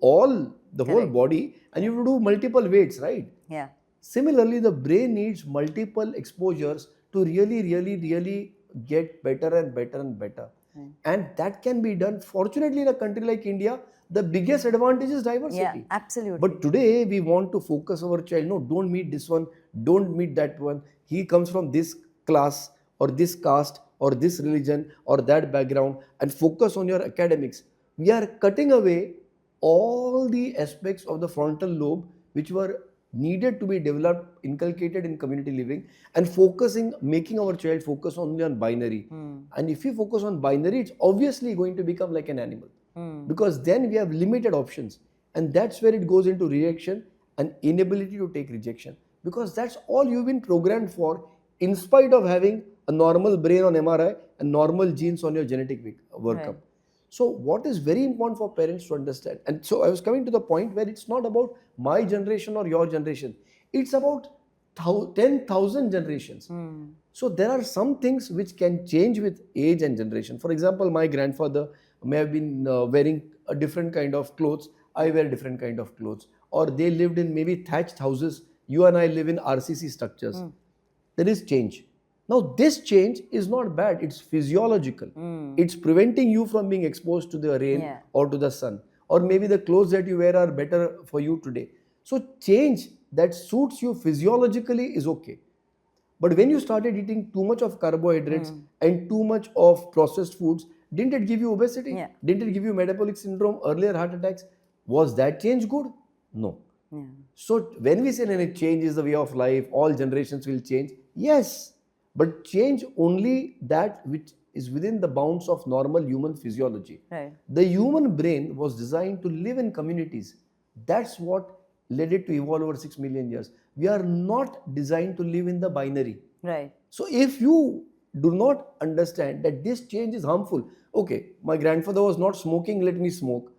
the whole body, and you have to do multiple weights, right? Yeah. Similarly, the brain needs multiple exposures to really get better and better and better. And that can be done. Fortunately, in a country like India, the biggest advantage is diversity. Yeah, absolutely. But today, we want to focus our child. No, don't meet this one, don't meet that one. He comes from this class or this caste or this religion or that background, and focus on your academics. We are cutting away all the aspects of the frontal lobe which were needed to be developed, inculcated in community living, and focusing, making our child focus only on binary. And if you focus on binary, it's obviously going to become like an animal, because then we have limited options, and that's where it goes into reaction and inability to take rejection, because that's all you've been programmed for, in spite of having a normal brain on MRI and normal genes on your genetic workup. Right. So what is very important for parents to understand, and so I was coming to the point where it's not about my generation or your generation, it's about 10,000 generations. So there are some things which can change with age and generation. For example, my grandfather may have been wearing a different kind of clothes, I wear different kind of clothes, or they lived in maybe thatched houses, you and I live in RCC structures. There is change. Now this change is not bad, it's physiological. It's preventing you from being exposed to the rain or to the sun, or maybe the clothes that you wear are better for you today. So change that suits you physiologically is okay. But when you started eating too much of carbohydrates and too much of processed foods, didn't it give you obesity? Yeah. Didn't it give you metabolic syndrome, earlier heart attacks? Was that change good? No. So when we say that change is the way of life, all generations will change, yes, but change only that which is within the bounds of normal human physiology. Right. The human brain was designed to live in communities. That's what led it to evolve over 6 million years. We are not designed to live in the binary. Right. So if you do not understand that this change is harmful, okay, my grandfather was not smoking, let me smoke.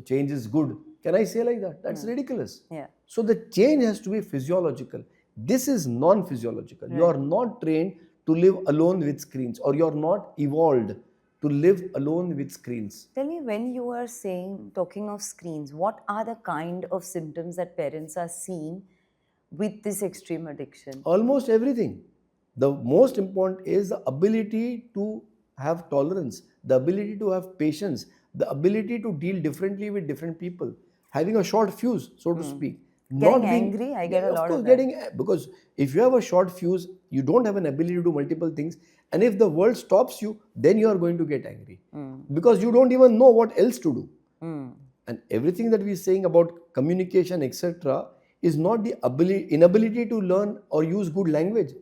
Change is good. Can I say like that? That's ridiculous. Yeah. So the change has to be physiological. This is non-physiological. You are not trained to live alone with screens, or you are not evolved to live alone with screens. Tell me, when you are talking of screens, what are the kind of symptoms that parents are seeing with this extreme addiction? Almost everything. The most important is the ability to have tolerance, the ability to have patience, the ability to deal differently with different people, having a short fuse, so to speak. Getting angry, I get a lot of that. Because if you have a short fuse, you don't have an ability to do multiple things, and if the world stops you, then you are going to get angry, because you don't even know what else to do. And everything that we are saying about communication, etc., is not the inability to learn or use good language.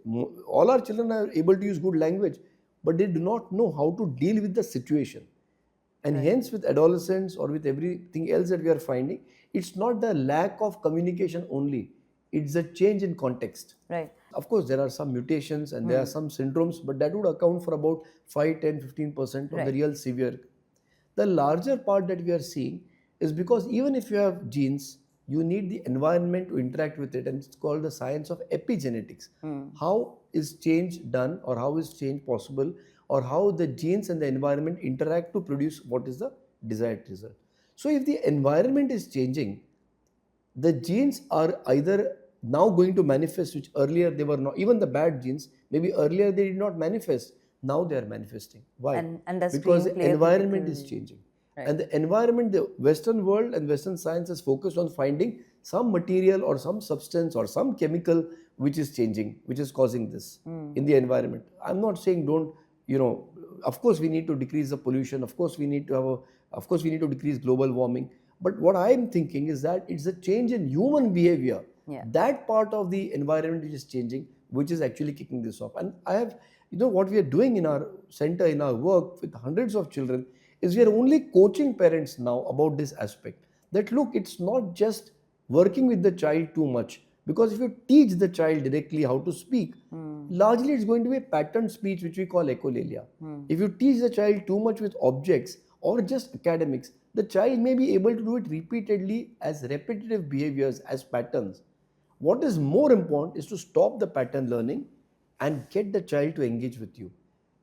All our children are able to use good language, but they do not know how to deal with the situation. And hence, with adolescents or with everything else that we are finding, it's not the lack of communication only, it's a change in context. Right. Of course, there are some mutations and there are some syndromes, but that would account for about 5, 10, 15% of the real severe. The larger part that we are seeing is because even if you have genes, you need the environment to interact with it, and it's called the science of epigenetics. How is change done, or how is change possible, or how the genes and the environment interact to produce what is the desired result. So if the environment is changing, the genes are either now going to manifest, which earlier they were not. Even the bad genes, maybe earlier they did not manifest, now they are manifesting. Why? And the Because the screenplay environment critical- is changing. Right. And the environment, the Western world and Western science is focused on finding some material or some substance or some chemical which is changing, which is causing this in the environment. I'm not saying don't, of course we need to decrease the pollution, of course we need to decrease global warming. But what I'm thinking is that it's a change in human behavior. Yeah. That part of the environment which is changing, which is actually kicking this off. And I have, what we are doing in our center, in our work with hundreds of children, is we are only coaching parents now about this aspect. That look, it's not just working with the child too much. Because if you teach the child directly how to speak, largely it's going to be a pattern speech, which we call echolalia. If you teach the child too much with objects or just academics, the child may be able to do it repeatedly as repetitive behaviors, as patterns. What is more important is to stop the pattern learning and get the child to engage with you.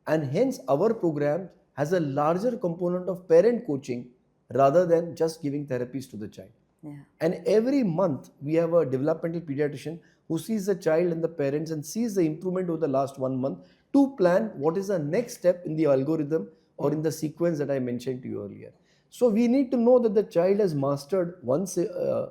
And hence our program has a larger component of parent coaching rather than just giving therapies to the child. Yeah. And every month we have a developmental pediatrician who sees the child and the parents and sees the improvement over the last 1 month to plan what is the next step in the algorithm or in the sequence that I mentioned to you earlier. So we need to know that the child has mastered one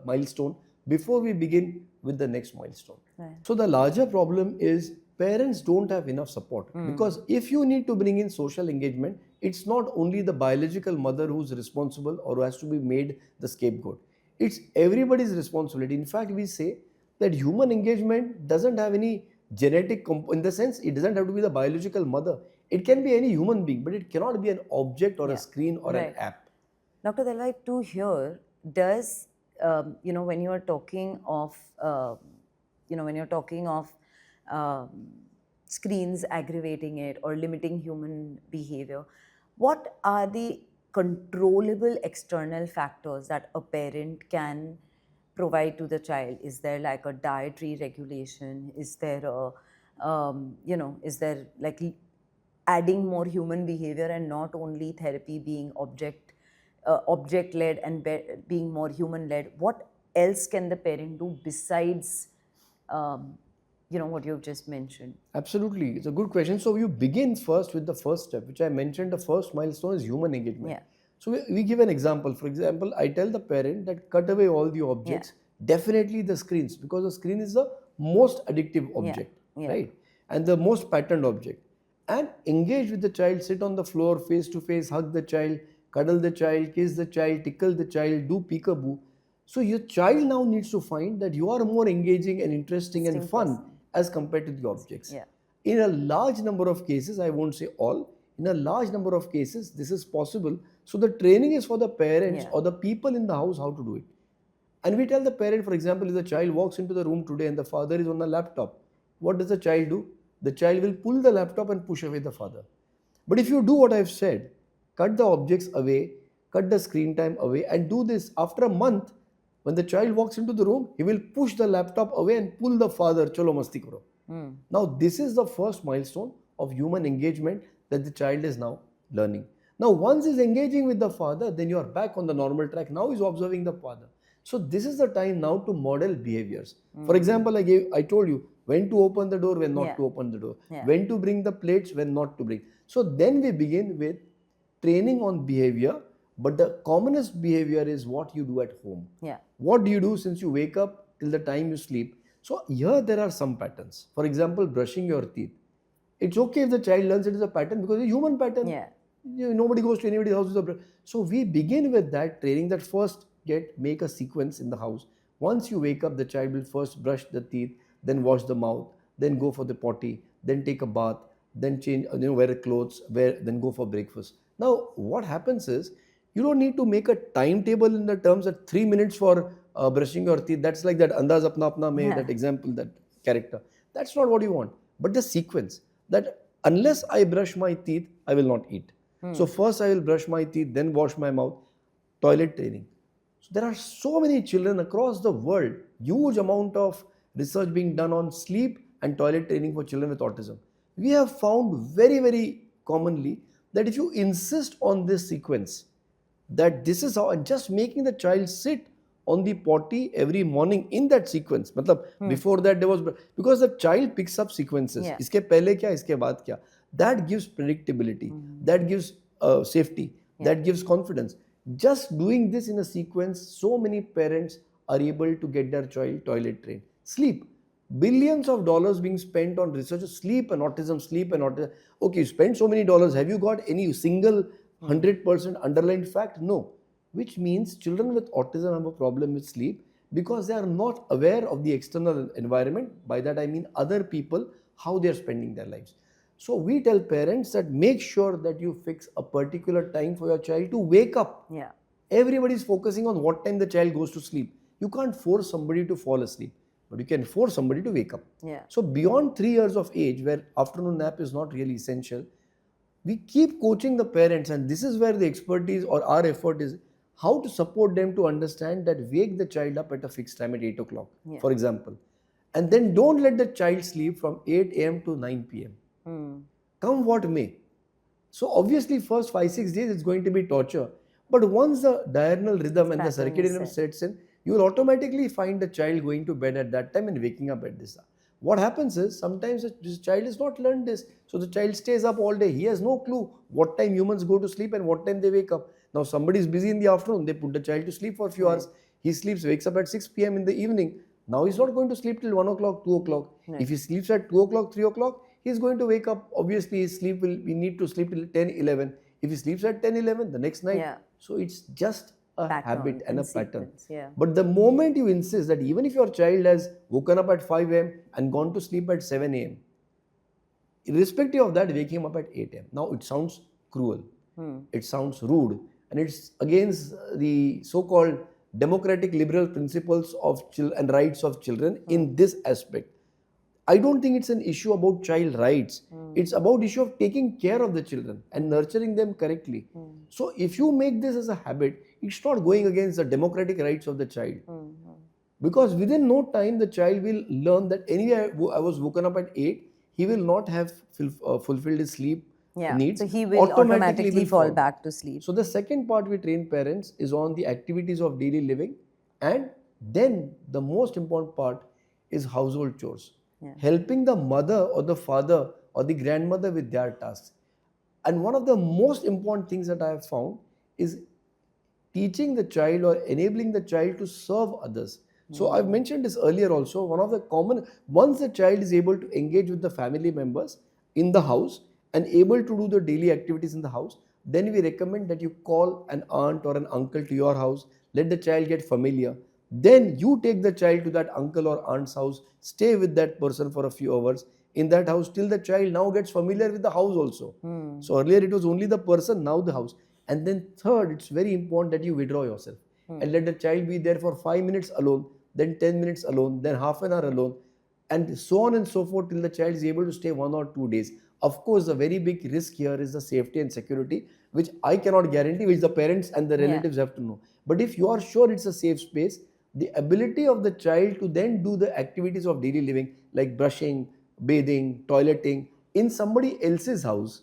milestone before we begin with the next milestone. Right. So the larger problem is parents don't have enough support, because if you need to bring in social engagement, it's not only the biological mother who's responsible or who has to be made the scapegoat. It's everybody's responsibility. In fact, we say that human engagement doesn't have any in the sense it doesn't have to be the biological mother. It can be any human being, but it cannot be an object or a Yeah. screen or an Right. app. Dr. Dalwai, to hear, does, when you're talking of, when you're talking of um, screens aggravating it or limiting human behavior, what are the controllable external factors that a parent can provide to the child? Is there like a dietary regulation? Is there is there like adding more human behavior and not only therapy being object led and being more human led? What else can the parent do besides what you've just mentioned? Absolutely. It's a good question. So you begin first with the first step, which I mentioned. The first milestone is human engagement. Yeah. So we give an example. For example, I tell the parent that cut away all the objects, definitely the screens, because the screen is the most addictive object, Yeah. right? And the most patterned object. And engage with the child, sit on the floor, face to face, hug the child, cuddle the child, kiss the child, tickle the child, do peekaboo. So your child now needs to find that you are more engaging and interesting and fun as compared to the objects. Yeah. In a large number of cases, I won't say all, in a large number of cases, this is possible. So the training is for the parents or the people in the house how to do it. And we tell the parent, for example, if the child walks into the room today and the father is on the laptop, what does the child do? The child will pull the laptop and push away the father. But if you do what I've said, cut the objects away, cut the screen time away, and do this after a month, when the child walks into the room, he will push the laptop away and pull the father, chalo masti karo. Now, this is the first milestone of human engagement that the child is now learning. Now, once he's engaging with the father, then you are back on the normal track. Now he's observing the father. So this is the time now to model behaviors. For example, I told you when to open the door, when not to open the door, when to bring the plates, when not to bring. So then we begin with training on behavior, but the commonest behavior is what you do at home. Yeah. What do you do since you wake up till the time you sleep? So here there are some patterns. For example, brushing your teeth. It's okay if the child learns it as a pattern because it's a human pattern. Yeah. Nobody goes to anybody's house with a brush. So we begin with that training, that first make a sequence in the house. Once you wake up, the child will first brush the teeth, then wash the mouth, then go for the potty, then take a bath, then change, wear clothes, then go for breakfast. Now, what happens is, you don't need to make a timetable in the terms that 3 minutes for brushing your teeth. That's like that Andaz Apna Apna Mein, that example, that character. That's not what you want. But the sequence, that unless I brush my teeth, I will not eat. So first I will brush my teeth, then wash my mouth. Toilet training. So there are so many children across the world, huge amount of research being done on sleep and toilet training for children with autism. We have found very, very commonly that if you insist on this sequence, that this is how, and just making the child sit on the potty every morning in that sequence. Before that there was, because the child picks up sequences. Iske pehle kya, iske baad kya. That gives predictability. That gives safety. That gives confidence. Just doing this in a sequence, so many parents are able to get their child toilet trained. Sleep. Billions of dollars being spent on research of sleep and autism. Okay, you spend so many dollars. Have you got any single 100% underlined fact? No. Which means children with autism have a problem with sleep because they are not aware of the external environment. By that I mean other people, how they are spending their lives. So we tell parents that make sure that you fix a particular time for your child to wake up. Yeah. Everybody is focusing on what time the child goes to sleep. You can't force somebody to fall asleep, but you can force somebody to wake up. Yeah. So beyond 3 years of age, where afternoon nap is not really essential, we keep coaching the parents, and this is where the expertise or our effort is, how to support them to understand that wake the child up at a fixed time at 8 o'clock, for example. And then don't let the child sleep from 8 a.m. to 9 p.m. Come what may. So obviously first 5-6 days it's going to be torture. But once the diurnal rhythm and the circadian rhythm sets in, you will automatically find the child going to bed at that time and waking up at this time. What happens is, sometimes this child has not learned this. So the child stays up all day. He has no clue what time humans go to sleep and what time they wake up. Now somebody is busy in the afternoon. They put the child to sleep for a few hours. He sleeps, wakes up at 6 p.m. in the evening. Now he's not going to sleep till 1 o'clock, 2 o'clock. Right. If he sleeps at 2 o'clock, 3 o'clock, he's going to wake up. Obviously, we need to sleep till 10, 11. If he sleeps at 10, 11, the next night. Yeah. So it's just a Pattern habit and a pattern. sequence, yeah. But the moment you insist that even if your child has woken up at 5 a.m. and gone to sleep at 7 a.m., irrespective of that, wake him up at 8 a.m. Now it sounds cruel, it sounds rude, and it's against the so-called democratic liberal principles of and rights of children in this aspect. I don't think it's an issue about child rights. It's about issue of taking care of the children and nurturing them correctly. So if you make this as a habit, it's not going against the democratic rights of the child. Because within no time, the child will learn that anyway, I was woken up at 8, he will not have fulfilled his sleep needs. So he will automatically fall back to sleep. So the second part we train parents is on the activities of daily living, and then the most important part is household chores. Helping the mother or the father or the grandmother with their tasks. And one of the most important things that I have found is teaching the child or enabling the child to serve others. So I've mentioned this earlier also. One of the once the child is able to engage with the family members in the house and able to do the daily activities in the house, then we recommend that you call an aunt or an uncle to your house, let the child get familiar. Then you take the child to that uncle or aunt's house, stay with that person for a few hours in that house till the child now gets familiar with the house also. So earlier it was only the person, now the house. And then third, it's very important that you withdraw yourself and let the child be there for 5 minutes alone, then 10 minutes alone, then half an hour alone, and so on and so forth till the child is able to stay 1 or 2 days. Of course, the very big risk here is the safety and security, which I cannot guarantee, which the parents and the relatives have to know. But if you are sure it's a safe space, the ability of the child to then do the activities of daily living like brushing, bathing, toileting in somebody else's house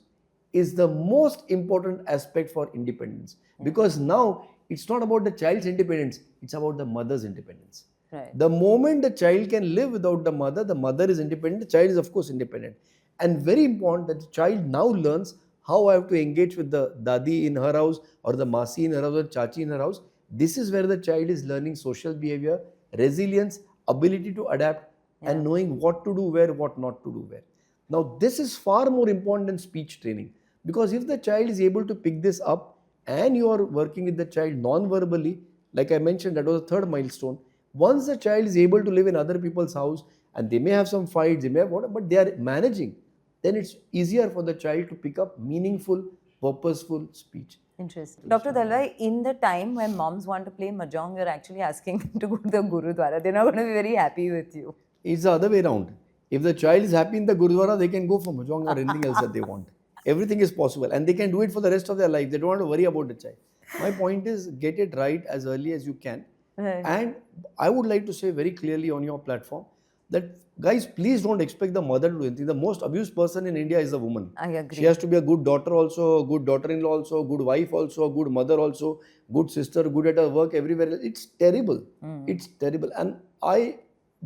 is the most important aspect for independence. Because now it's not about the child's independence, it's about the mother's independence. Right. The moment the child can live without the mother is independent, the child is of course independent. And very important that the child now learns how I have to engage with the dadi in her house or the masi in her house or chachi in her house. This is where the child is learning social behavior, resilience, ability to adapt, and knowing what to do where, what not to do where. Now this is far more important than speech training, because if the child is able to pick this up and you are working with the child non-verbally, like I mentioned, that was the third milestone. Once the child is able to live in other people's house and they may have some fights, they may have whatever, but they are managing, then it's easier for the child to pick up meaningful, purposeful speech. Interesting. Dr. Dalwai, in the time when moms want to play mahjong, you're actually asking them to go to the Gurudwara. They're not going to be very happy with you. It's the other way around. If the child is happy in the Gurudwara, they can go for mahjong or anything else that they want. Everything is possible and they can do it for the rest of their life. They don't want to worry about the child. My point is, get it right as early as you can. Right. And I would like to say very clearly on your platform that, guys, please don't expect the mother to do anything. The most abused person in India is the woman. I agree. She has to be a good daughter also, a good daughter-in-law also, a good wife also, a good mother also, good sister, good at her work, everywhere else. It's terrible. It's terrible. And I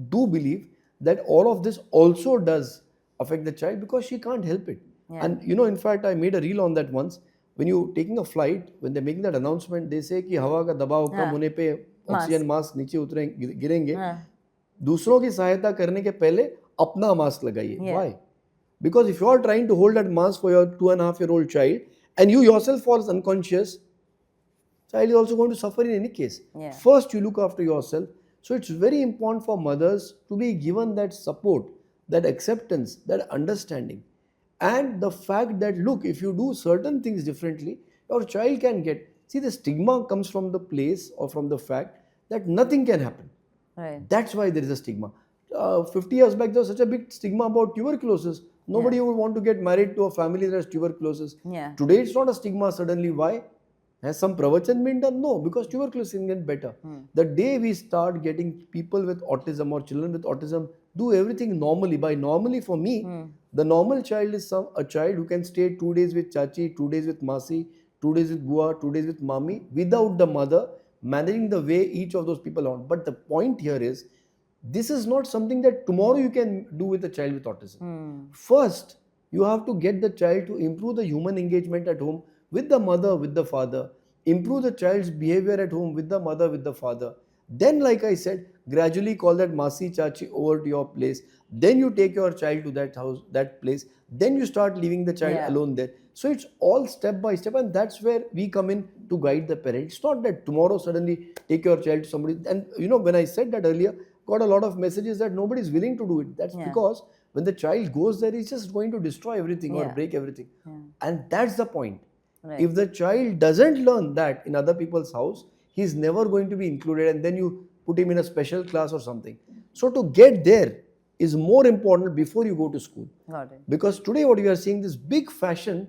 do believe that all of this also does affect the child because she can't help it. And you know, in fact, I made a reel on that once. When you're taking a flight, when they're making that announcement, they say कि हवा का दबाव कम होने पे oxygen mask नीचे उतरेंगे गिरेंगे, दूसरों की सहायता करने के पहले अपना मास्क लगाइए. Why? Because if you are trying to hold that mask for your 2.5-year-old child and you yourself falls unconscious, child is also going to suffer in any case. First, you look after yourself. So it's very important for mothers to be given that support, that acceptance, that understanding. And the fact that, look, if you do certain things differently, your child can get. See, the stigma comes from the place or from the fact that nothing can happen. Right. That's why there is a stigma. 50 years back, there was such a big stigma about tuberculosis. Nobody would want to get married to a family that has tuberculosis. Today, it's not a stigma suddenly. Why? Has some pravachan been done? No, because tuberculosis can get better. The day we start getting people with autism or children with autism do everything normally. By normally for me, the normal child is a child who can stay 2 days with chachi, 2 days with masi, 2 days with bua, 2 days with mami, without the mother managing the way each of those people are. But the point here is, this is not something that tomorrow you can do with a child with autism. First, you have to get the child to improve the human engagement at home with the mother, with the father, improve the child's behavior at home with the mother, with the father. Then, like I said, gradually call that Masi Chachi over to your place. Then you take your child to that house, that place. Then you start leaving the child Yeah. alone there. So it's all step by step, and that's where we come in to guide the parent. It's not that tomorrow suddenly take your child to somebody. And when I said that earlier, got a lot of messages that nobody is willing to do it. That's Yeah. because when the child goes there, he's just going to destroy everything or Yeah. break everything. Yeah. And that's the point. Right. If the child doesn't learn that in other people's house, he's never going to be included, and then you put him in a special class or something. So to get there is more important before you go to school. Got it. Because today what we are seeing, this big fashion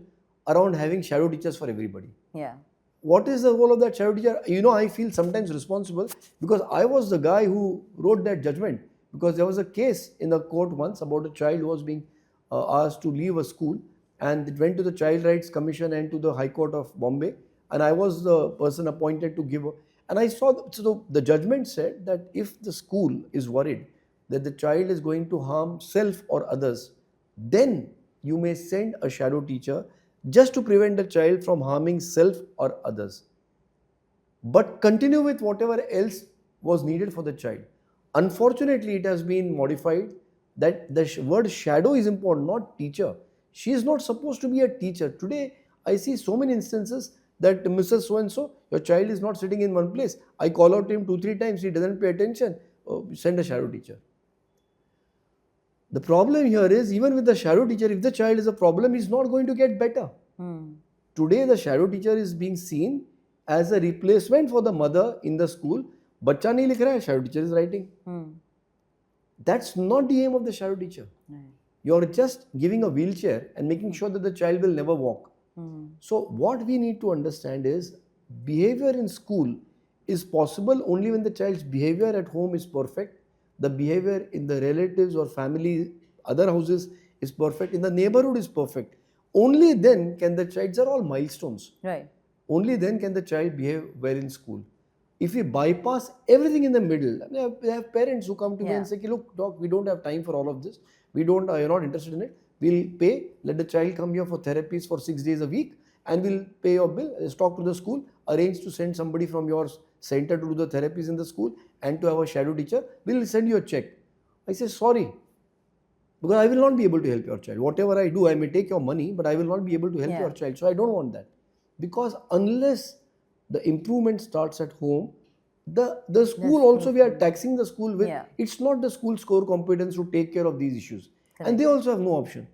around having shadow teachers for everybody. Yeah. What is the role of that shadow teacher? I feel sometimes responsible because I was the guy who wrote that judgment, because there was a case in the court once about a child who was being asked to leave a school, and it went to the Child Rights Commission and to the High Court of Bombay, and I was the person appointed to give. And I saw, so the judgment said that if the school is worried that the child is going to harm self or others, then you may send a shadow teacher just to prevent the child from harming self or others. But continue with whatever else was needed for the child. Unfortunately, it has been modified that the word shadow is important, not teacher. She is not supposed to be a teacher. Today, I see so many instances that Mrs. So-and-so, your child is not sitting in one place. I call out to him 2-3 times, he doesn't pay attention. Send a shadow teacher. The problem here is, even with the shadow teacher, if the child is a problem, he's not going to get better. Today, the shadow teacher is being seen as a replacement for the mother in the school. Bachcha nahi likh raha hai, shadow teacher is writing. That's not the aim of the shadow teacher. You're just giving a wheelchair and making sure that the child will never walk. So what we need to understand is, behavior in school is possible only when the child's behavior at home is perfect, the behavior in the relatives or family, other houses is perfect, in the neighborhood is perfect. Only then can the child, these are all milestones. Right. Only then can the child behave well in school. If we bypass everything in the middle, I have parents who come to me and say, look, doc, we don't have time for all of this. You're not interested in it. We'll pay, let the child come here for therapies for 6 days a week, and we'll pay your bill. Let's talk to the school, arrange to send somebody from your center to do the therapies in the school and to have a shadow teacher. We'll send you a check. I say, sorry, because I will not be able to help your child. Whatever I do, I may take your money, but I will not be able to help your child. So I don't want that. Because unless the improvement starts at home, the school also, we are taxing the school with, it's not the school's core competence to take care of these issues. Correct. And they also have no option.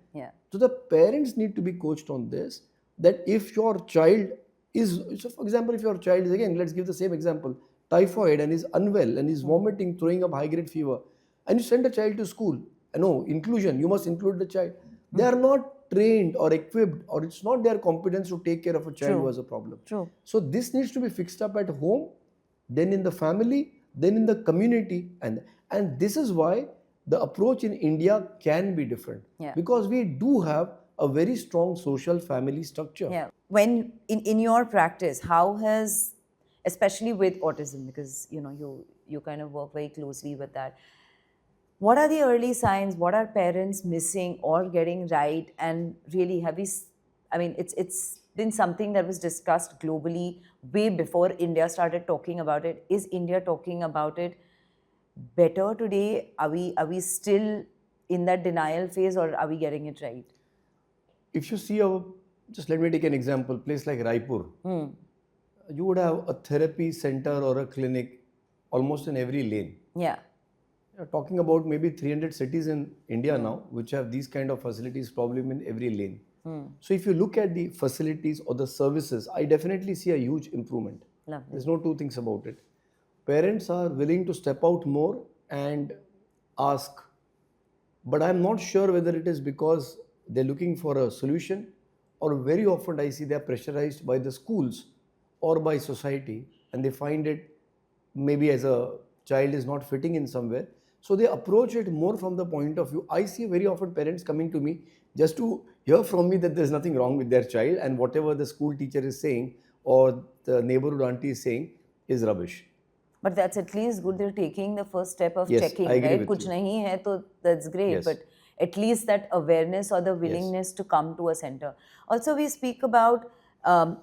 So the parents need to be coached on this, that if your child is, so for example, if your child is, again, let's give the same example, typhoid and is unwell and is vomiting, throwing up high grade fever, and you send a child to school, no, inclusion, you must include the child. They are not trained or equipped, or it's not their competence to take care of a child who has a problem. So this needs to be fixed up at home, then in the family, then in the community, and this is why the approach in India can be different, because we do have a very strong social family structure. When in your practice, how has, especially with autism, because you kind of work very closely with that, what are the early signs? What are parents missing or getting right? And really, have we, I mean, it's been something that was discussed globally way before India started talking about it. Is India talking about it better today? Are we still in that denial phase, or are we getting it right? If you see just let me take an example, place like Raipur, you would have a therapy center or a clinic almost in every lane. You're talking about maybe 300 cities in India now, which have these kind of facilities probably in every lane. So if you look at the facilities or the services, I definitely see a huge improvement. There's no two things about it. Parents are willing to step out more and ask, but I'm not sure whether it is because they're looking for a solution, or very often I see they're pressurized by the schools or by society, and they find it maybe as a child is not fitting in somewhere. So they approach it more from the point of view. I see very often parents coming to me just to hear from me that there's nothing wrong with their child, and whatever the school teacher is saying or the neighborhood auntie is saying is rubbish. But that's at least good. They're taking the first step of Yes, checking, I agree right? with Kuch you. nahi hai, to that's great. Yes. But at least that awareness or the willingness to come to a center. Also, we speak about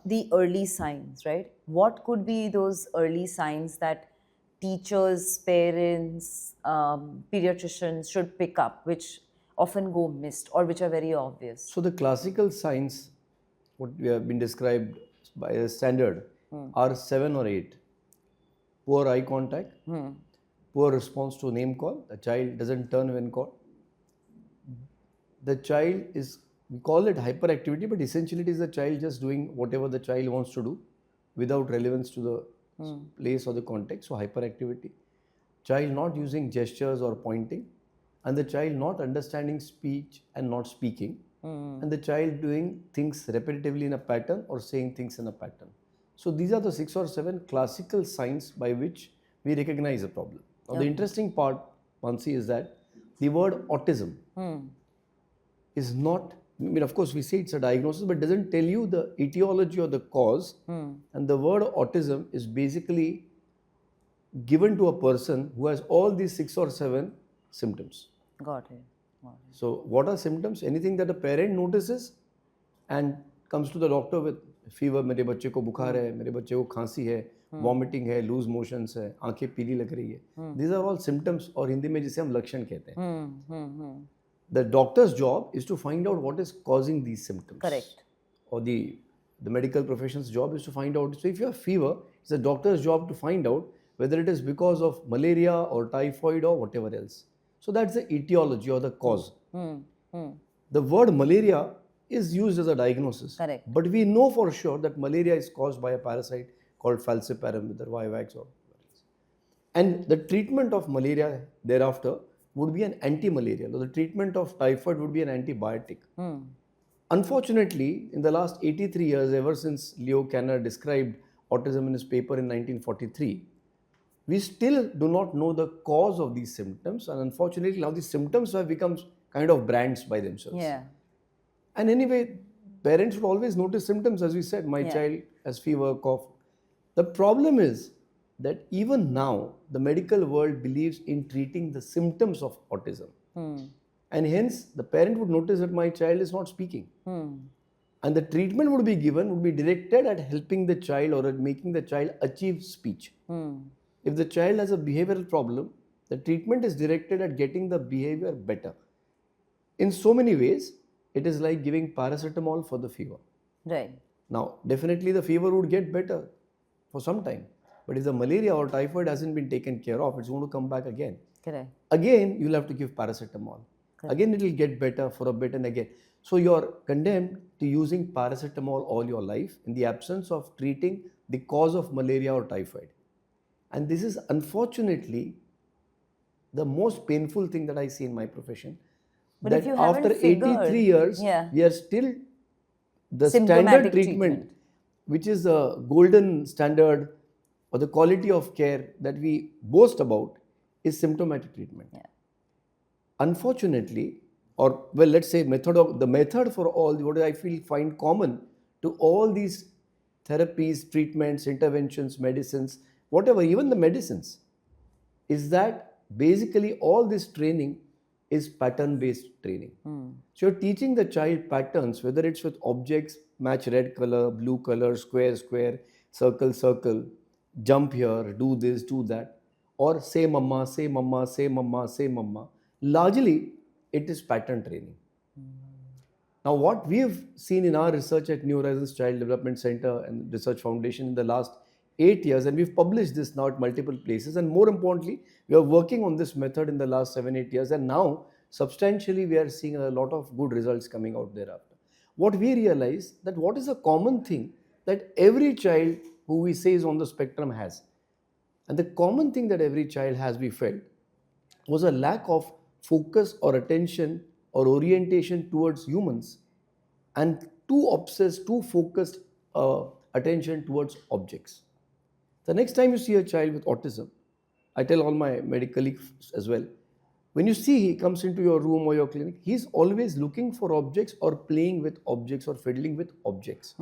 the early signs, right? What could be those early signs that teachers, parents, pediatricians should pick up, which often go missed or which are very obvious? So the classical signs, what we have been described by a standard, are 7 or 8. Poor eye contact, poor response to name call, the child doesn't turn when called. The child is, we call it hyperactivity, but essentially it is the child just doing whatever the child wants to do without relevance to the place or the context. So hyperactivity. Child not using gestures or pointing, and the child not understanding speech and not speaking, and the child doing things repetitively in a pattern or saying things in a pattern. So these are the 6 or 7 classical signs by which we recognize a problem. Now the interesting part, Mansi, is that the word autism is not, I mean, of course, we say it's a diagnosis, but doesn't tell you the etiology or the cause. And the word autism is basically given to a person who has all these 6 or 7 symptoms. Got it. So, what are symptoms? Anything that a parent notices and comes to the doctor with fever, मेरे बच्चे को बुखार है, मेरे बच्चे को खांसी है, vomiting है, loose motions है, आंखें पीली लग रही है. These are all symptoms, और हिंदी में जिसे हम लक्षण कहते हैं. The doctor's job is to find out what is causing these symptoms. Correct. Or the medical profession's job is to find out. So if you have fever, it's the doctor's job to find out whether it is because of malaria or typhoid or whatever else. So that's the etiology or the cause. The word malaria is used as a diagnosis. Correct. But we know for sure that malaria is caused by a parasite called falciparum with the vivax or whatever else. And the treatment of malaria thereafter would be an anti-malarial, or the treatment of typhoid would be an antibiotic. Unfortunately, in the last 83 years, ever since Leo Kanner described autism in his paper in 1943, we still do not know the cause of these symptoms, and unfortunately now these symptoms have become kind of brands by themselves. Yeah. And anyway, parents would always notice symptoms, as we said, my child has fever, cough. The problem is that even now, the medical world believes in treating the symptoms of autism. And hence, the parent would notice that my child is not speaking. And the treatment would be given, would be directed at helping the child or at making the child achieve speech. If the child has a behavioral problem, the treatment is directed at getting the behavior better. In so many ways, it is like giving paracetamol for the fever. Right. Now, definitely the fever would get better for some time. But if the malaria or typhoid hasn't been taken care of, it's going to come back again. Correct. Again, you'll have to give paracetamol. Correct. Again, it will get better for a bit and again. So you're condemned to using paracetamol all your life in the absence of treating the cause of malaria or typhoid. And this is unfortunately the most painful thing that I see in my profession. But that if you haven't after 83 years, we are still the standard treatment, which is a golden standard or the quality of care that we boast about, is symptomatic treatment. Yeah. Unfortunately, or well, let's say the method for all what I find common to all these therapies, treatments, interventions, medicines, whatever, even the medicines, is that basically all this training is pattern-based training. So you're teaching the child patterns, whether it's with objects, match red color, blue color, square, square, circle, circle, jump here, do this, do that, or say mama, say mama, say mama, say mama. Largely, it is pattern training. Now, what we have seen in our research at New Horizons Child Development Center and Research Foundation in the last 8 years, and we've published this now at multiple places, and more importantly, we are working on this method in the last 7-8 years, and now substantially we are seeing a lot of good results coming out thereafter. What we realize that what is a common thing that every child who we say is on the spectrum has, and the common thing that every child has, we felt, was a lack of focus or attention or orientation towards humans, and too obsessed, too focused attention towards objects. The next time you see a child with autism, I tell all my medical colleagues as well, when you see he comes into your room or your clinic, he's always looking for objects or playing with objects or fiddling with objects.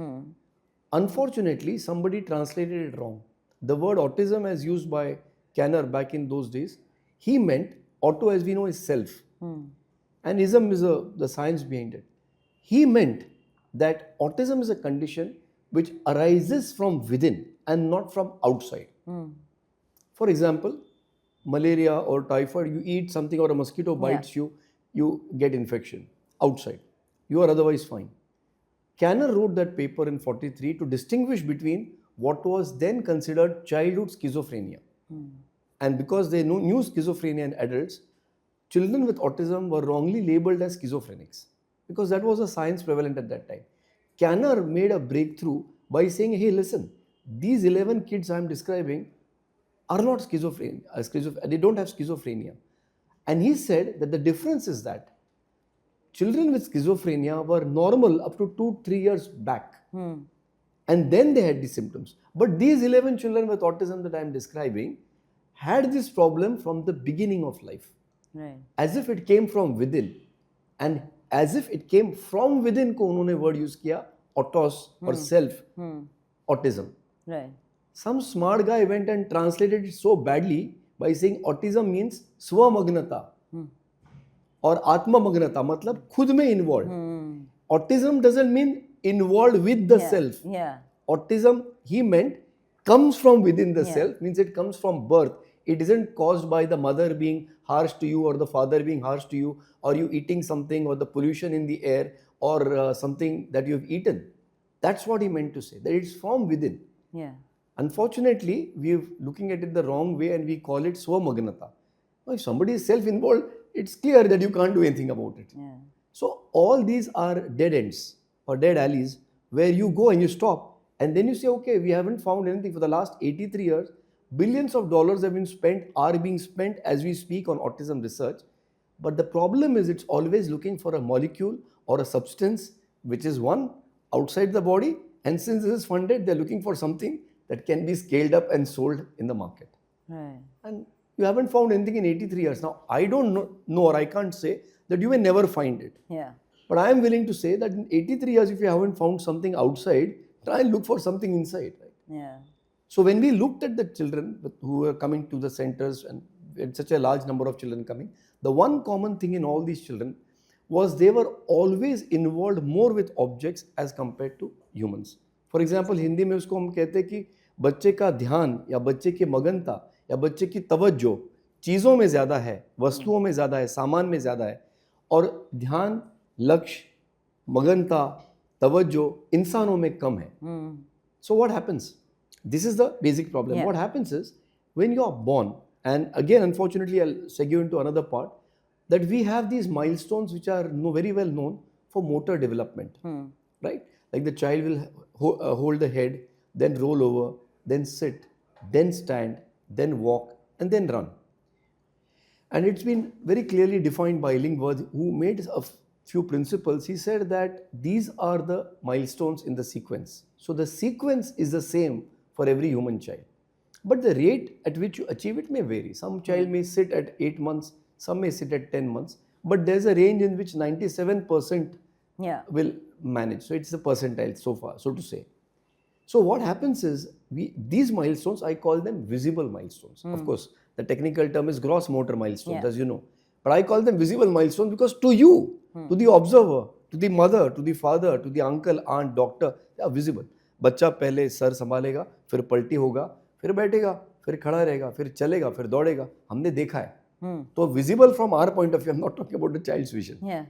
Unfortunately, somebody translated it wrong. The word autism as used by Kanner back in those days, he meant auto as we know is self. And ism is the science behind it. He meant that autism is a condition which arises from within and not from outside. For example, malaria or typhoid, you eat something or a mosquito bites you, you get infection outside. You are otherwise fine. Kanner wrote that paper in 43 to distinguish between what was then considered childhood schizophrenia. And because they knew schizophrenia in adults, children with autism were wrongly labeled as schizophrenics because that was a science prevalent at that time. Kanner made a breakthrough by saying, hey, listen, these 11 kids I'm describing are not they don't have schizophrenia. And he said that the difference is that children with schizophrenia were normal up to 2-3 years back. And then they had these symptoms. But these 11 children with autism that I am describing had this problem from the beginning of life. Right. As if it came from within. And as if it came from within को उन्होंने word use किया, autos or self, autism. Right. Some smart guy went and translated it so badly by saying autism means स्वमग्नता और आत्ममग्नता मतलब खुद में involved. Autism doesn't mean involved with the self. Yeah. Autism, he meant, comes from within the self, means it comes from birth. It isn't caused by the mother being harsh to you or the father being harsh to you or you eating something or the pollution in the air or something that you've eaten. That's what he meant to say, that it's from within. Yeah. Unfortunately, we're looking at it the wrong way and we call it swamagnata. Now, if somebody is self-involved, it's clear that you can't do anything about it. Yeah. So all these are dead ends or dead alleys where you go and you stop and then you say, okay, we haven't found anything for the last 83 years. Billions of dollars have been spent, are being spent as we speak on autism research. But the problem is it's always looking for a molecule or a substance which is one outside the body. And since this is funded, they're looking for something that can be scaled up and sold in the market. Right. And you haven't found anything in 83 years. Now, I don't know or I can't say that you may never find it. Yeah. But I am willing to say that in 83 years, if you haven't found something outside, try and look for something inside. Right? Yeah. So when we looked at the children who were coming to the centers and we had such a large number of children coming, the one common thing in all these children was they were always involved more with objects as compared to humans. For example, Hindi में उसको हम कहते हैं कि बच्चे का ध्यान या बच्चे की मगनता या बच्चे की तवज्जो चीज़ों में ज़्यादा है, वस्तुओं में ज़्यादा है, सामान में ज़्यादा है और ध्यान, लक्ष्य, मगनता, तवज्जो इंसानों में कम है. So what happens? This is the basic problem. Yeah. What happens is when you are born, and again, unfortunately, I'll segue into another part, that we have these milestones which are very well known for motor development, right? Like the child will hold the head, then roll over, then sit, then stand, then walk, and then run. And it's been very clearly defined by Illingworth, who made a few principles. He said that these are the milestones in the sequence. So the sequence is the same for every human child. But the rate at which you achieve it may vary. Some child may sit at 8 months, some may sit at 10 months, but there's a range in which 97% will manage. So it's the percentile so far, so to say. So what happens is, these milestones, I call them visible milestones. Of course, the technical term is gross motor milestones, as you know. But I call them visible milestones because to you, to the observer, to the mother, to the father, to the uncle, aunt, doctor, they are visible. बच्चा पहले sir संभालेगा, फिर पलटी होगा, फिर बैठेगा, फिर खड़ा रहेगा, फिर चलेगा, फिर दौड़ेगा. हमने देखा है. तो visible from our point of view, I'm not talking about the child's vision. Yeah.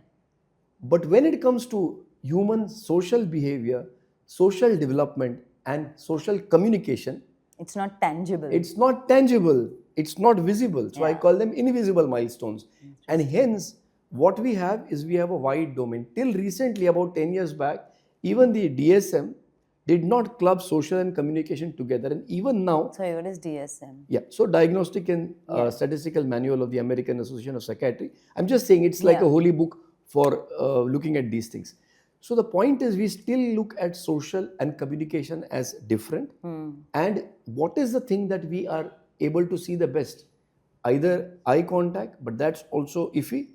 But when it comes to human social behavior, social development and social communication, it's not tangible. It's not tangible. It's not visible. So I call them invisible milestones. And hence, what we have is we have a wide domain. Till recently, about 10 years back, even the DSM did not club social and communication together. And even now... Sorry, what is DSM? Yeah, so Diagnostic and Statistical Manual of the American Association of Psychiatry. I'm just saying it's like a holy book for looking at these things. So the point is we still look at social and communication as different. And what is the thing that we are able to see the best? Either eye contact, but that's also iffy.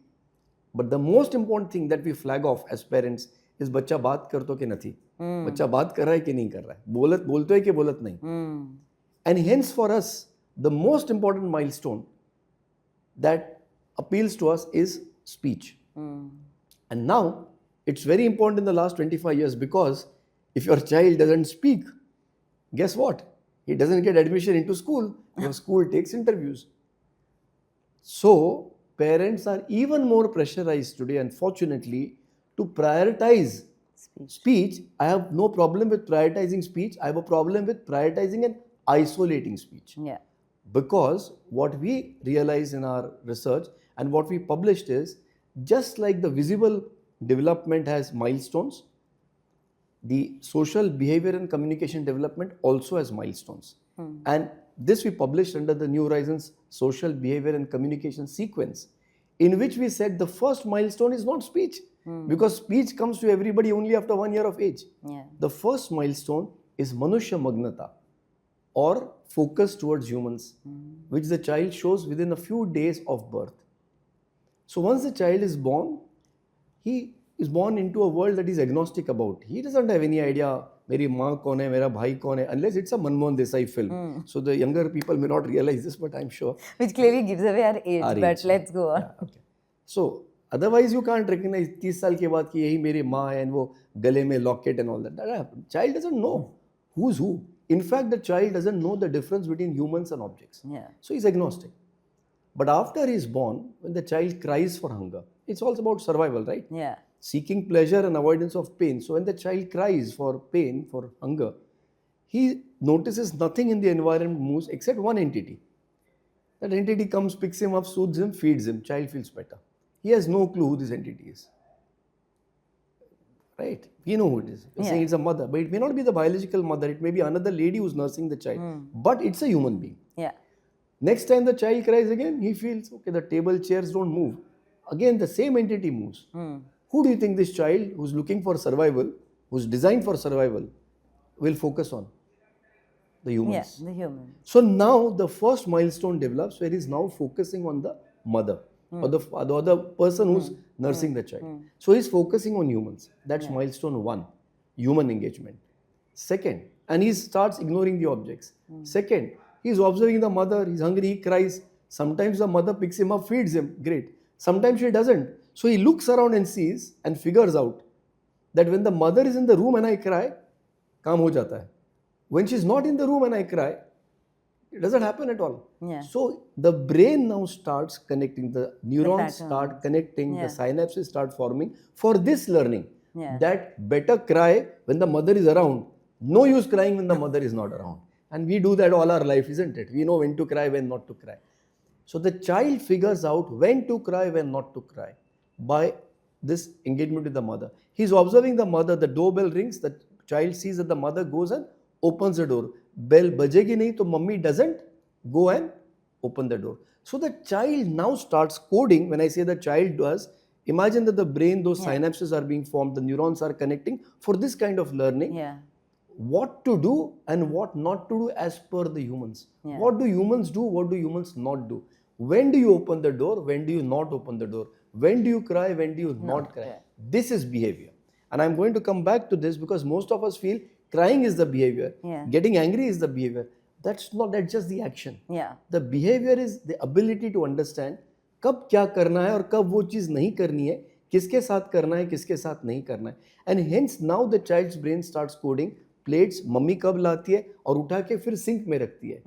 But the most important thing that we flag off as parents is बच्चा बात करतो कि नहीं, बच्चा बात कर रहा है कि नहीं कर रहा है, बोलतो है कि बोलत नहीं. And hence for us, the most important milestone that appeals to us is speech. And now, it's very important in the last 25 years because if your child doesn't speak, guess what? He doesn't get admission into school because school takes interviews. So parents are even more pressurized today, unfortunately, to prioritize speech. I have no problem with prioritizing speech. I have a problem with prioritizing and isolating speech. Yeah. Because what we realized in our research and what we published is, just like the visible development has milestones, the social behavior and communication development also has milestones. And this we published under the New Horizons social behavior and communication sequence, in which we said the first milestone is not speech, because speech comes to everybody only after 1 year of age. Yeah. The first milestone is Manushya Magnata, or focus towards humans, which the child shows within a few days of birth. So once the child is born, he is born into a world that he's agnostic about. He doesn't have any idea, meri maa kaun hai, mera bhai kaun hai, unless it's a Manmohan Desai film. So the younger people may not realize this, but I'm sure. Which clearly gives away our age, Our but age. let's go on. Yeah, okay. So otherwise you can't recognize 30 साल के बाद कि यही मेरी माँ है and वो गले में locket and all that. Child doesn't know who's who. In fact, the child doesn't know the difference between humans and objects. Yeah. So he's agnostic. But after he's born, when the child cries for hunger, it's all about survival, right? Yeah. Seeking pleasure and avoidance of pain. So when the child cries for pain, for hunger, he notices nothing in the environment moves except one entity. That entity comes, picks him up, soothes him, feeds him. Child feels better. He has no clue who this entity is. Right? We know who it is. We're saying it's a mother, but it may not be the biological mother. It may be another lady who's nursing the child. But it's a human being. Yeah. Next time the child cries again, he feels, okay, the table, chairs don't move. Again, the same entity moves. Who do you think this child who's looking for survival, who's designed for survival, will focus on? The humans. Yeah, the human. So now the first milestone develops where he's now focusing on the mother or the other person who's nursing the child. So he's focusing on humans. That's milestone 1, human engagement. Second, and he starts ignoring the objects. Second, he's observing the mother, he's hungry, he cries. Sometimes the mother picks him up, feeds him. Great. Sometimes she doesn't. So he looks around and sees and figures out that when the mother is in the room and I cry, काम हो जाता है. When she's not in the room and I cry, it doesn't happen at all. Yeah. So the brain now starts connecting, the neurons start connecting, the synapses start forming for this learning. Yeah. That better cry when the mother is around. No use crying when the mother is not around. And we do that all our life, isn't it? We know when to cry, when not to cry. So the child figures out when to cry, when not to cry by this engagement with the mother. He's observing the mother, the doorbell rings, the child sees that the mother goes and opens the door. Bell bajegi nahi, to mummy doesn't go and open the door. So the child now starts coding. When I say the child does, imagine that the brain, those synapses are being formed, the neurons are connecting for this kind of learning. Yeah. What to do and what not to do as per the humans. Yeah. What do humans do? What do humans not do? When do you open the door? When do you not open the door? When do you cry? When do you not cry? Yeah. This is behavior. And I'm going to come back to this because most of us feel crying is the behavior. Yeah. Getting angry is the behavior. That's just the action. Yeah. The behavior is the ability to understand कब क्या करना है और कब वो चीज़ नहीं करनी है, किसके साथ करना है, किसके साथ नहीं करना है. And hence now the child's brain starts coding. Plates mummy कब लाती है और उठा के फिर सिंक में रखती है.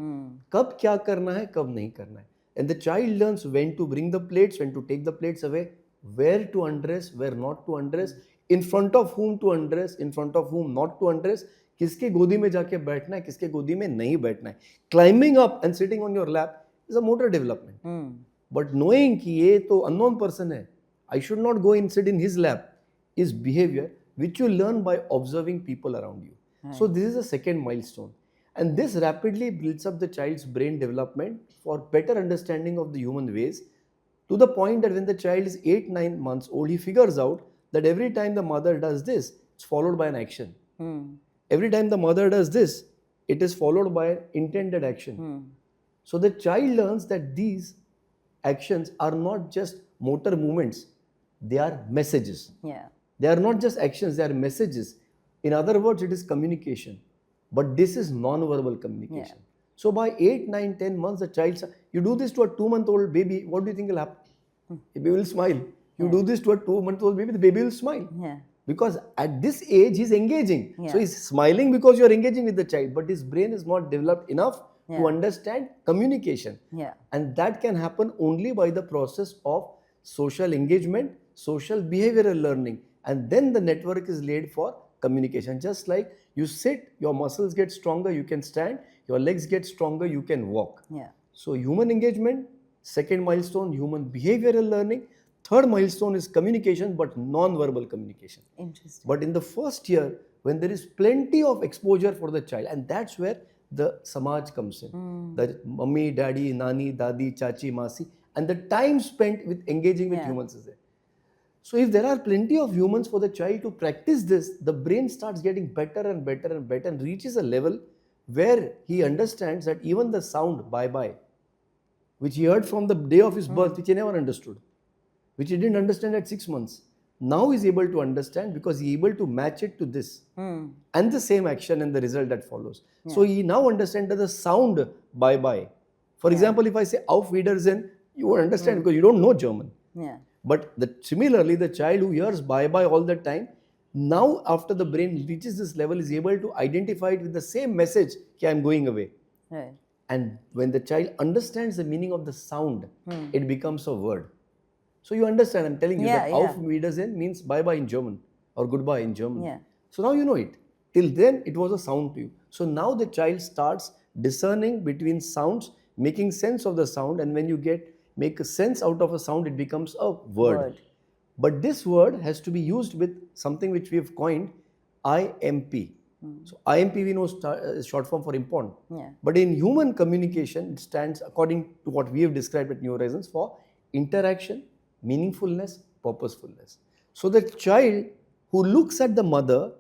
कब क्या करना है, कब नहीं करना है. And the child learns when to bring the plates, when to take the plates away, where to undress, where not to undress, in front of whom to undress, in front of whom not to undress, किसके गोदी में जाके बैठना है, किसके गोदी में नहीं बैठना है. Climbing up and sitting on your lap is a motor development. But knowing कि ये तो unknown person है, I should not go and sit in his lap, is behavior which you learn by observing people around you. So this is the second milestone. And this rapidly builds up the child's brain development for better understanding of the human ways, to the point that when the child is 8-9 months old, he figures out that every time the mother does this, it's followed by an action. Every time the mother does this, it is followed by an intended action. So the child learns that these actions are not just motor movements, they are messages. Yeah. They are not just actions, they are messages. In other words, it is communication. But this is non-verbal communication. Yeah. So by 8, 9, 10 months, the child, you do this to a 2-month-old baby, what do you think will happen? The baby will smile. You do this to a 2-month-old baby, the baby will smile. Yeah. Because at this age, he's engaging. Yeah. So he's smiling because you're engaging with the child, but his brain is not developed enough to understand communication. Yeah. And that can happen only by the process of social engagement, social behavioral learning. And then the network is laid for communication. Just like you sit, your muscles get stronger, you can stand, your legs get stronger, you can walk. Yeah. So human engagement, second milestone, human behavioral learning. Third milestone is communication, but non-verbal communication. Interesting. But in the first year, when there is plenty of exposure for the child, and that's where the samaj comes in. The mummy, daddy, nani, dadi, chachi, masi, and the time spent with engaging with humans is there. So if there are plenty of humans for the child to practice this, the brain starts getting better and better and better and reaches a level where he understands that even the sound bye-bye, which he heard from the day of his birth, which he never understood, which he didn't understand at 6 months, now he's able to understand because he's able to match it to this and the same action and the result that follows. So he now understands that the sound bye-bye. For example, if I say Auf Wiedersehen, you won't understand because you don't know German. Yeah. But similarly, the child who hears bye-bye all the time, now after the brain reaches this level, is able to identify it with the same message, "Ki I'm going away." Right. And when the child understands the meaning of the sound, it becomes a word. So you understand, I'm telling you that Auf Wiedersehen means bye-bye in German or goodbye in German. Yeah. So now you know it. Till then, it was a sound to you. So now the child starts discerning between sounds, making sense of the sound, and when you make a sense out of a sound, it becomes a word. But this word has to be used with something which we have coined IMP. So IMP we know is short form for important. Yeah. But in human communication, it stands according to what we have described at New Horizons for interaction, meaningfulness, purposefulness. So the child who looks at the mother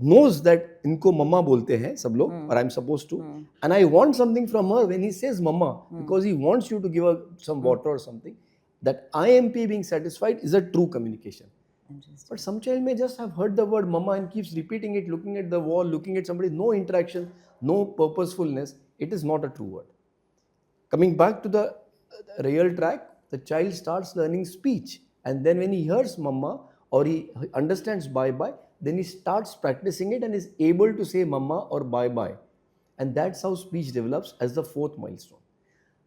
knows that इनको mama बोलते हैं सब लोग, or I'm supposed to, and I want something from her when he says mama, because he wants you to give her some water or something. That IMP being satisfied is a true communication. But some child may just have heard the word mama and keeps repeating it, looking at the wall, looking at somebody, no interaction, no purposefulness. It is not a true word. Coming back to the real track, the child starts learning speech. And then when he hears mama or he understands bye-bye, then he starts practicing it and is able to say mama or bye-bye. And that's how speech develops as the fourth milestone.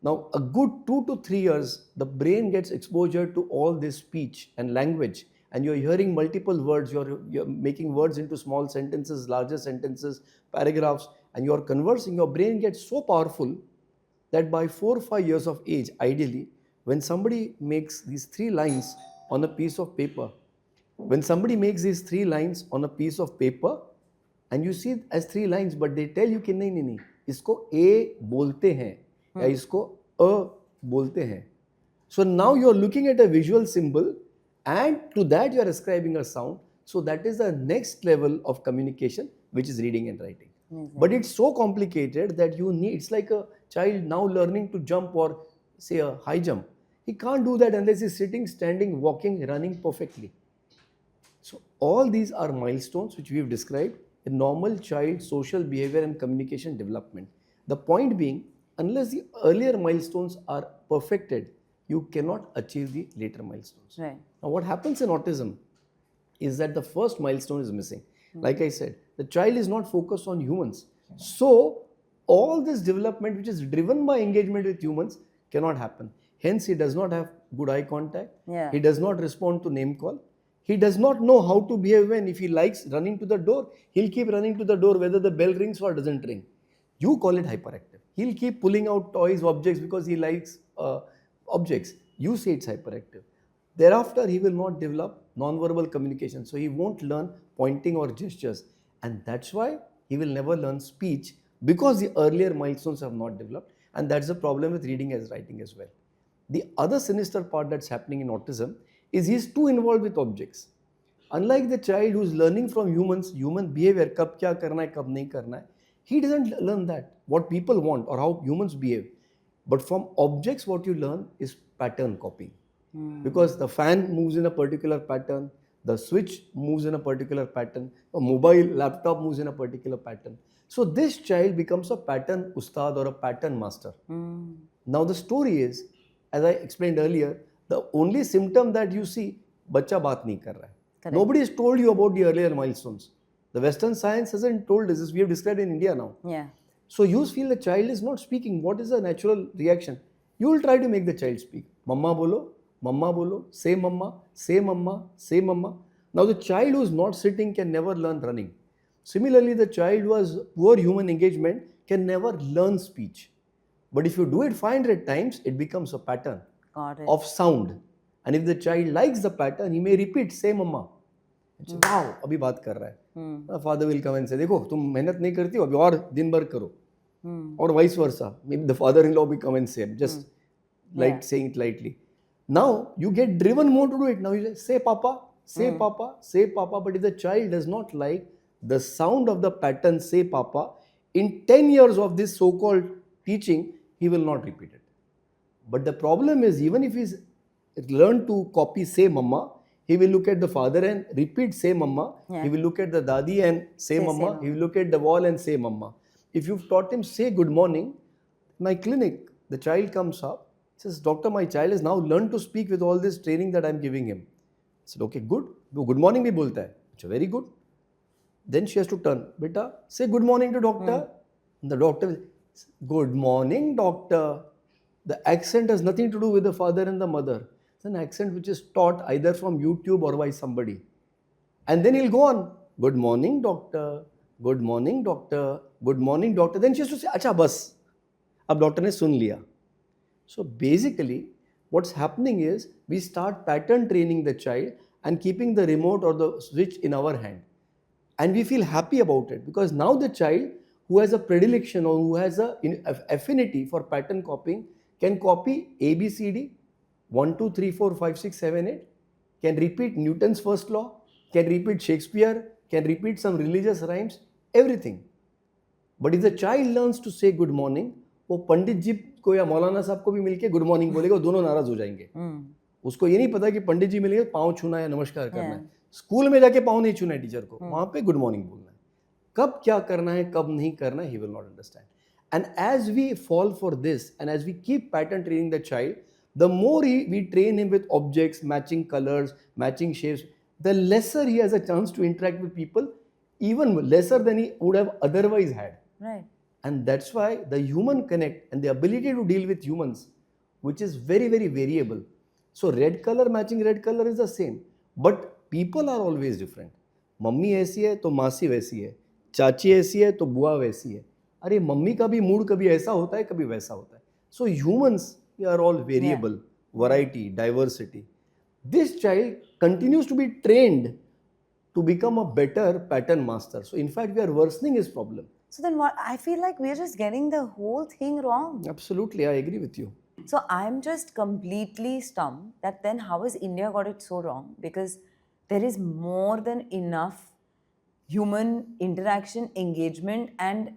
Now, a good 2 to 3 years, the brain gets exposure to all this speech and language. And you're hearing multiple words, you're making words into small sentences, larger sentences, paragraphs, and you're conversing. Your brain gets so powerful that by 4 or 5 years of age, ideally, when somebody makes these 3 lines on a piece of paper, and you see it as 3 lines, but they tell you कि नहीं, इसको A बोलते हैं या इसको A बोलते हैं. So now you're looking at a visual symbol and to that you're ascribing a sound. So that is the next level of communication, which is reading and writing. But it's so complicated that it's like a child now learning to jump or say a high jump. He can't do that unless he's sitting, standing, walking, running perfectly. So all these are milestones which we have described in normal child social behavior and communication development. The point being, unless the earlier milestones are perfected, you cannot achieve the later milestones. Right. Now what happens in autism is that the first milestone is missing. Like I said, the child is not focused on humans. So all this development which is driven by engagement with humans cannot happen. Hence he does not have good eye contact. He does not respond to name call. He does not know how to behave when if he likes running to the door, he'll keep running to the door whether the bell rings or doesn't ring. You call it hyperactive. He'll keep pulling out toys, objects because he likes objects. You say it's hyperactive. Thereafter, he will not develop non-verbal communication. So he won't learn pointing or gestures. And that's why he will never learn speech because the earlier milestones have not developed. And that's the problem with reading as writing as well. The other sinister part that's happening in autism is he's too involved with objects. Unlike the child who's learning from humans, human behavior, kab kya karna hai, kab nahi karna hai, he doesn't learn that, what people want or how humans behave. But from objects, what you learn is pattern copying. Because the fan moves in a particular pattern, the switch moves in a particular pattern, a mobile laptop moves in a particular pattern. So this child becomes a pattern ustad or a pattern master. Now the story is, as I explained earlier, the only symptom that you see, बच्चा बात नहीं कर रहा है. Correct. Nobody has told you about the earlier milestones. The Western science hasn't told us this. We have described in India now. Yeah. So you feel the child is not speaking. What is the natural reaction? You will try to make the child speak. Mamma bolo, say mamma, say mamma, say mamma. Now the child who is not sitting can never learn running. Similarly, the child who has poor human engagement can never learn speech. But if you do it 500 times, it becomes a pattern Got it. of sound. And if the child likes the pattern, he may repeat, say mamma. Wow, अभी बात कर रहा है. Father will come and say, देखो तुम मेहनत नहीं करती हो, अभी और दिन भर करो. Or vice versa. Maybe the father-in-law will come and say, just like saying it lightly. Now you get driven more to do it. Now you say papa, say papa, say papa. But if the child does not like the sound of the pattern say papa, in 10 years of this so-called teaching, he will not repeat it. But the problem is, even if he's learned to copy say mama, he will look at the father and repeat say mama. Yeah. He will look at the dadi and say mama. He will look at the wall and say mama. If you've taught him say good morning, my clinic, the child comes up, says, doctor, my child has now learned to speak with all this training that I'm giving him. I said, okay, good. Good morning bhi bolta hai. Achha, very good. Then she has to turn. Beta, say good morning to doctor. The doctor will say, good morning, doctor. The accent has nothing to do with the father and the mother. It's an accent which is taught either from YouTube or by somebody. And then he'll go on, good morning, doctor. Good morning, doctor. Good morning, doctor. Then she has to say, acha bas. Ab doctor ne sun liya. So basically, what's happening is we start pattern training the child and keeping the remote or the switch in our hand. And we feel happy about it because now the child who has a predilection or who has an affinity for pattern copying can copy A, B, C, D, 1, 2, 3, 4, 5, 6, 7, 8, can repeat Newton's first law, can repeat Shakespeare, can repeat some religious rhymes, everything. But if the child learns to say good morning, वो पंडित जी को या मौलाना साहब को भी मिलके good morning बोलेगा, दोनों नाराज हो जाएंगे. उसको ये नहीं पता कि पंडित जी मिलेंगे पाँव छूना या नमस्कार करना है. स्कूल में जाके पाँव नहीं छूना है टीचर को, वहाँ पे गुड मॉर्निंग बोलना है. कब क्या करना है, कब नहीं करना है, he will not understand. And as we fall for this and as we keep pattern training the child, the more we train him with objects, matching colors, matching shapes, the lesser he has a chance to interact with people, even lesser than he would have otherwise had. Right. And that's why the human connect and the ability to deal with humans, which is very, very variable. So red color matching red color is the same. But people are always different. Mummy ऐसी है तो मासी वैसी है, चाची ऐसी है तो बुआ वैसी है. अरे मम्मी का भी मूड कभी ऐसा होता है, कभी वैसा होता है. So humans, we are all variable, variety, diversity. This child continues to be trained to become a better pattern master. So in fact, we are worsening his problem. So then what? I feel like we're just getting the whole thing wrong. Absolutely, I agree with you. So I'm just completely stumped that then how has India got it so wrong? Because there is more than enough human interaction, engagement, and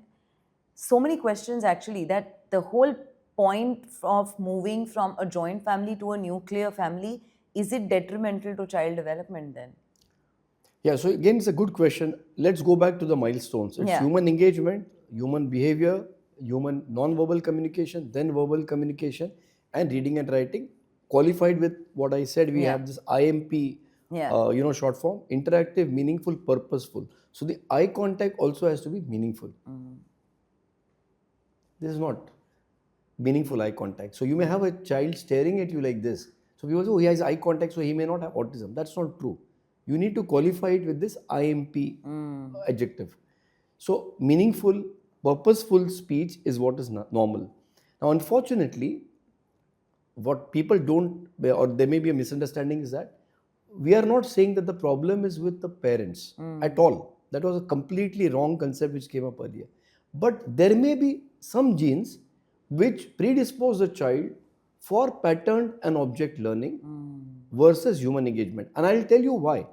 so many questions actually that the whole point of moving from a joint family to a nuclear family, is it detrimental to child development then? Yeah, so again, it's a good question. Let's go back to the milestones. It's human engagement, human behavior, human non-verbal communication, then verbal communication, and reading and writing. Qualified with what I said, we have this IMP, short form, interactive, meaningful, purposeful. So the eye contact also has to be meaningful. This is not meaningful eye contact. So you may have a child staring at you like this. So people say, oh, he has eye contact, so he may not have autism. That's not true. You need to qualify it with this IMP adjective. So meaningful, purposeful speech is what is normal. Now, unfortunately, what people don't, or there may be a misunderstanding, is that we are not saying that the problem is with the parents at all. That was a completely wrong concept which came up earlier. But there may be some genes which predispose the child for pattern and object learning versus human engagement. And I'll tell you why.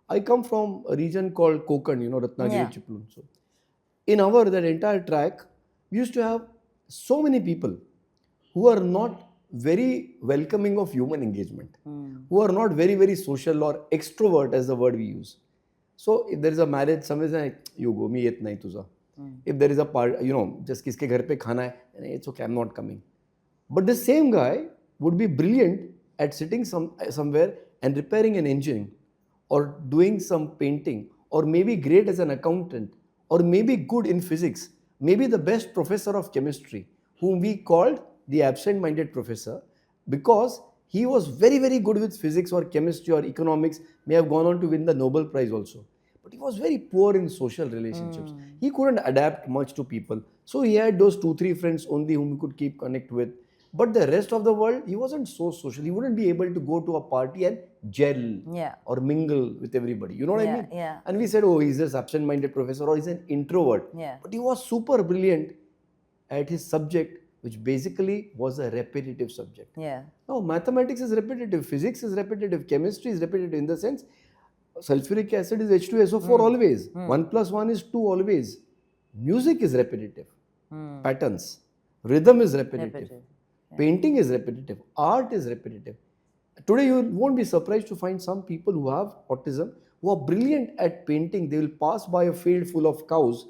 I come from a region called Konkan, Ratnagiri, Chiplun. So in that entire track, we used to have so many people who are not very welcoming of human engagement, who are not very, very social or extrovert as the word we use. So if there is a marriage, somebody says, you go, me yet nahi tuza. If there is a part, just kiske ghar pe khana hai, it's okay, I'm not coming. But the same guy would be brilliant at sitting somewhere and repairing an engine or doing some painting, or maybe great as an accountant, or maybe good in physics, maybe the best professor of chemistry, whom we called the absent-minded professor, because he was very, very good with physics or chemistry or economics, may have gone on to win the Nobel Prize also. But he was very poor in social relationships. He couldn't adapt much to people. So he had those 2, 3 friends only whom he could keep connect with. But the rest of the world, he wasn't so social. He wouldn't be able to go to a party and gel or mingle with everybody. You know what I mean? Yeah. And we said, oh, he's this absent-minded professor or he's an introvert. Yeah. But he was super brilliant at his subject, which basically was a repetitive subject. Yeah. Now, mathematics is repetitive, physics is repetitive, chemistry is repetitive in the sense sulfuric acid is H2SO4 always. 1 plus 1 is 2 always. Music is repetitive. Patterns. Rhythm is repetitive. Painting is repetitive. Art is repetitive. Today you won't be surprised to find some people who have autism who are brilliant at painting. They will pass by a field full of cows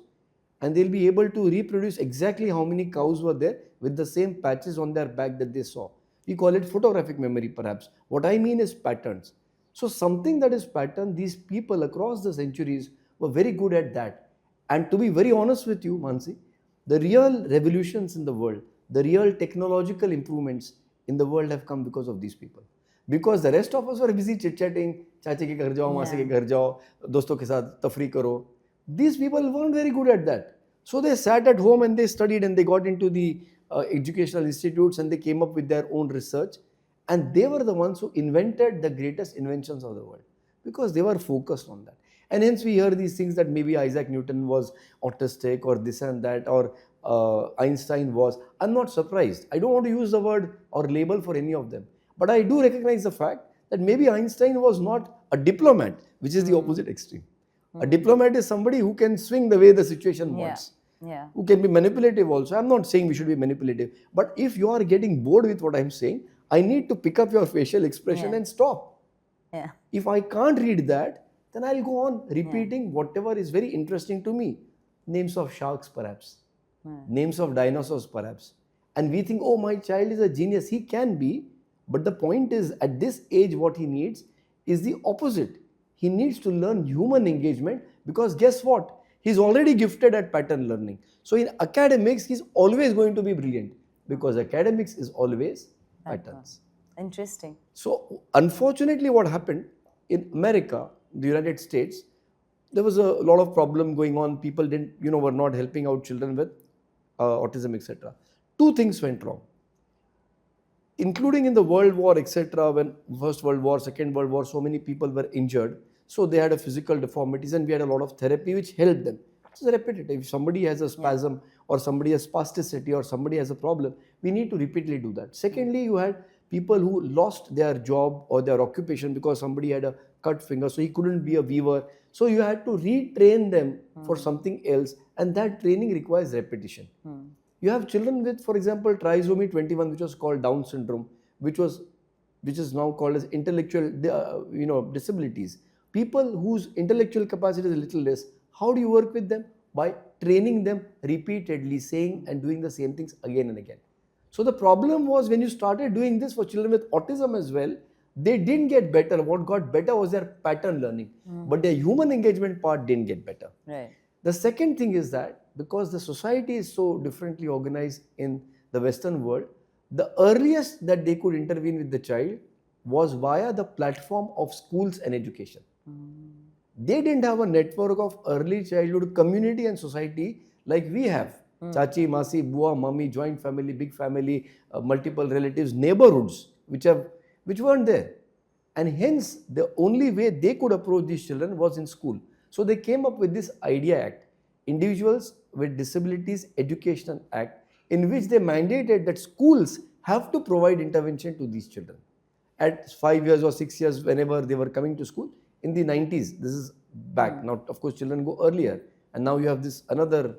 and they'll be able to reproduce exactly how many cows were there with the same patches on their back that they saw. We call it photographic memory perhaps. What I mean is patterns. So something that is pattern, these people across the centuries were very good at that. And to be very honest with you, Mansi, the real revolutions in the world, the real technological improvements in the world have come because of these people. Because the rest of us were busy chit-chatting, chachi ke ghar jao, maasi ke ghar jao, doston ke saath tafri karo. These people weren't very good at that. So they sat at home and they studied and they got into the educational institutes and they came up with their own research. And they were the ones who invented the greatest inventions of the world because they were focused on that. And hence we hear these things that maybe Isaac Newton was autistic or this and that or Einstein was. I'm not surprised. I don't want to use the word or label for any of them. But I do recognize the fact that maybe Einstein was not a diplomat, which is the opposite extreme. A diplomat is somebody who can swing the way the situation wants. Who can be manipulative also. I'm not saying we should be manipulative. But if you are getting bored with what I'm saying, I need to pick up your facial expression and stop. If I can't read that, then I'll go on repeating whatever is very interesting to me. Names of sharks perhaps. Names of dinosaurs perhaps. And we think, oh, my child is a genius. He can be. But the point is, at this age, what he needs is the opposite. He needs to learn human engagement because guess what? He's already gifted at pattern learning. So in academics, he's always going to be brilliant because academics is always patterns. Interesting. So unfortunately, what happened in America, the United States, there was a lot of problem going on. People were not helping out children with autism, etc. Two things went wrong. Including in the World War, etc., when First World War, Second World War, so many people were injured. So they had a physical deformities and we had a lot of therapy which helped them. It's repetitive. If somebody has a spasm or somebody has spasticity or somebody has a problem, we need to repeatedly do that. Secondly, you had people who lost their job or their occupation because somebody had a cut finger, so he couldn't be a weaver. So you had to retrain them for something else, and that training requires repetition. You have children with, for example, trisomy 21, which was called Down syndrome, which is now called as intellectual disabilities. People whose intellectual capacity is a little less. How do you work with them? By training them repeatedly, saying and doing the same things again and again. So the problem was when you started doing this for children with autism as well, they didn't get better. What got better was their pattern learning, but their human engagement part didn't get better. Right. The second thing is that because the society is so differently organized in the Western world, the earliest that they could intervene with the child was via the platform of schools and education. They didn't have a network of early childhood community and society like we have. Chachi, Masi, Bua, Mummy, joint family, big family, multiple relatives, neighborhoods, which weren't there. And hence, the only way they could approach these children was in school. So they came up with this IDEA Act, Individuals with Disabilities Education Act, in which they mandated that schools have to provide intervention to these children. At 5 years or 6 years, whenever they were coming to school, in the 90s, this is back. Now, of course, children go earlier. And now you have this another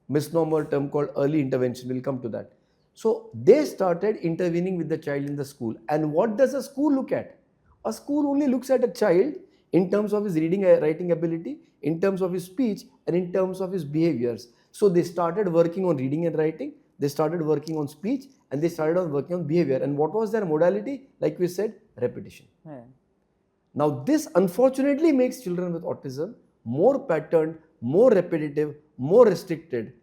misnomer term called early intervention. We'll come to that. So they started intervening with the child in the school. And what does a school look at? A school only looks at a child in terms of his reading and writing ability, in terms of his speech, and in terms of his behaviors. So they started working on reading and writing, they started working on speech, and they started working on behavior. And what was their modality? Like we said, repetition. Now, this unfortunately makes children with autism more patterned, more repetitive, more restricted,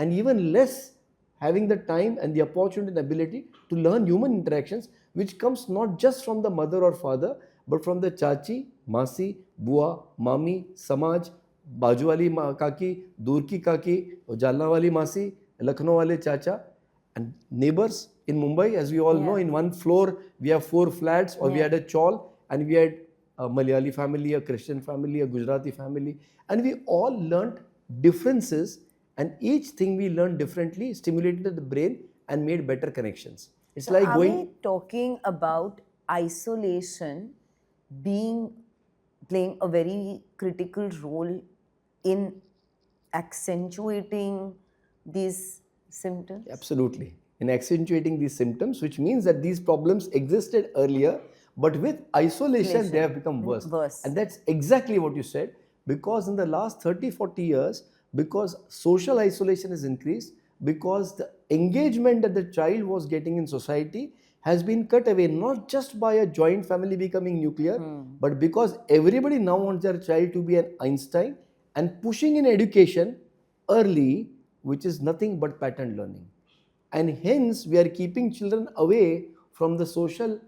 and even less having the time and the opportunity and ability to learn human interactions, which comes not just from the mother or father, but from the chachi, masi, bua, mami, samaj, बाजू वाली काकी, दूर की काकी, जालना वाली मासी, लखनऊ वाले चाचा, and neighbors in Mumbai, as we all know, in one floor we have 4 flats, or we had a chawl, and we had a Malayali family, a Christian family, a Gujarati family, and we all learnt differences, and each thing we learned differently stimulated the brain and made better connections. It's So like are going. we talking about isolation playing a very critical role in accentuating these symptoms? Absolutely. In accentuating these symptoms, which means that these problems existed earlier, but with isolation, they have become worse. And that's exactly what you said, because in the last 30, 40 years, because social isolation has increased, because the engagement that the child was getting in society has been cut away, not just by a joint family becoming nuclear, but because everybody now wants their child to be an Einstein, and pushing in education early, which is nothing but pattern learning. And hence, we are keeping children away from the social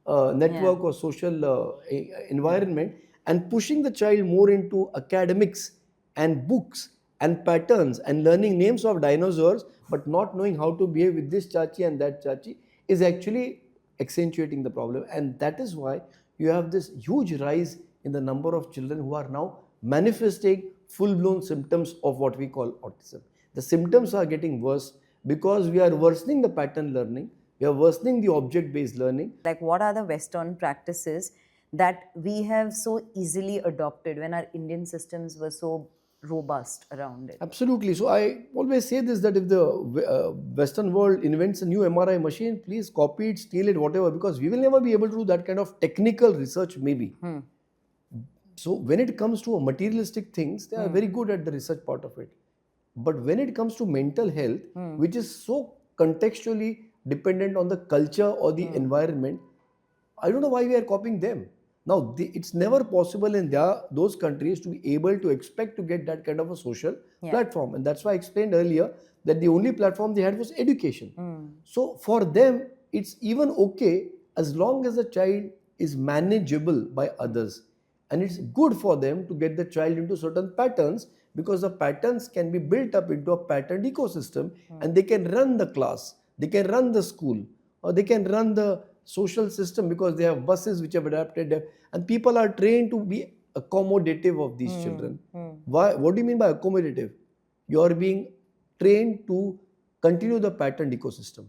network or social environment, and pushing the child more into academics and books and patterns and learning names of dinosaurs, but not knowing how to behave with this chachi and that chachi, is actually accentuating the problem. And that is why you have this huge rise in the number of children who are now manifesting full-blown symptoms of what we call autism. The symptoms are getting worse because we are worsening the pattern learning, we are worsening the object-based learning. Like, what are the Western practices that we have so easily adopted when our Indian systems were so robust around it? Absolutely. So I always say this, that if the Western world invents a new MRI machine, please copy it, steal it, whatever, because we will never be able to do that kind of technical research maybe. So when it comes to materialistic things, they are very good at the research part of it. But when it comes to mental health, which is so contextually dependent on the culture or the environment, I don't know why we are copying them. Now, it's never possible in those countries to be able to expect to get that kind of a social platform. And that's why I explained earlier that the only platform they had was education. So for them, it's even okay as long as the child is manageable by others. And it's good for them to get the child into certain patterns, because the patterns can be built up into a patterned ecosystem, and they can run the class, they can run the school, or they can run the social system, because they have buses which have adapted, and people are trained to be accommodative of these children. Why? What do you mean by accommodative? You are being trained to continue the patterned ecosystem.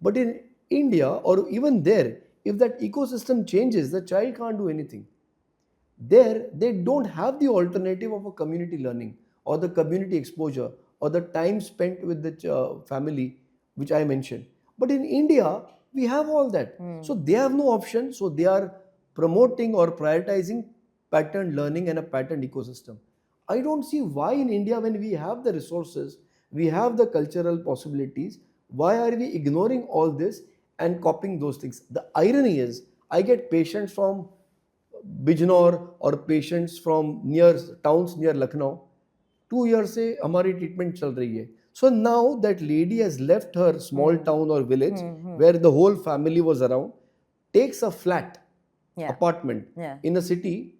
But in India, or even there, if that ecosystem changes, the child can't do anything. There, they don't have the alternative of a community learning or the community exposure or the time spent with the family, which I mentioned. But in India, we have all that. So they have no option. So they are promoting or prioritizing pattern learning and a pattern ecosystem. I don't see why in India, when we have the resources, we have the cultural possibilities, why are we ignoring all this and copying those things? The irony is, I get patients from Bijnor or patients from near towns near Lucknow. 2 years से हमारी treatment चल रही है. So now that lady has left her small town or village where the whole family was around, takes a flat, apartment in a city,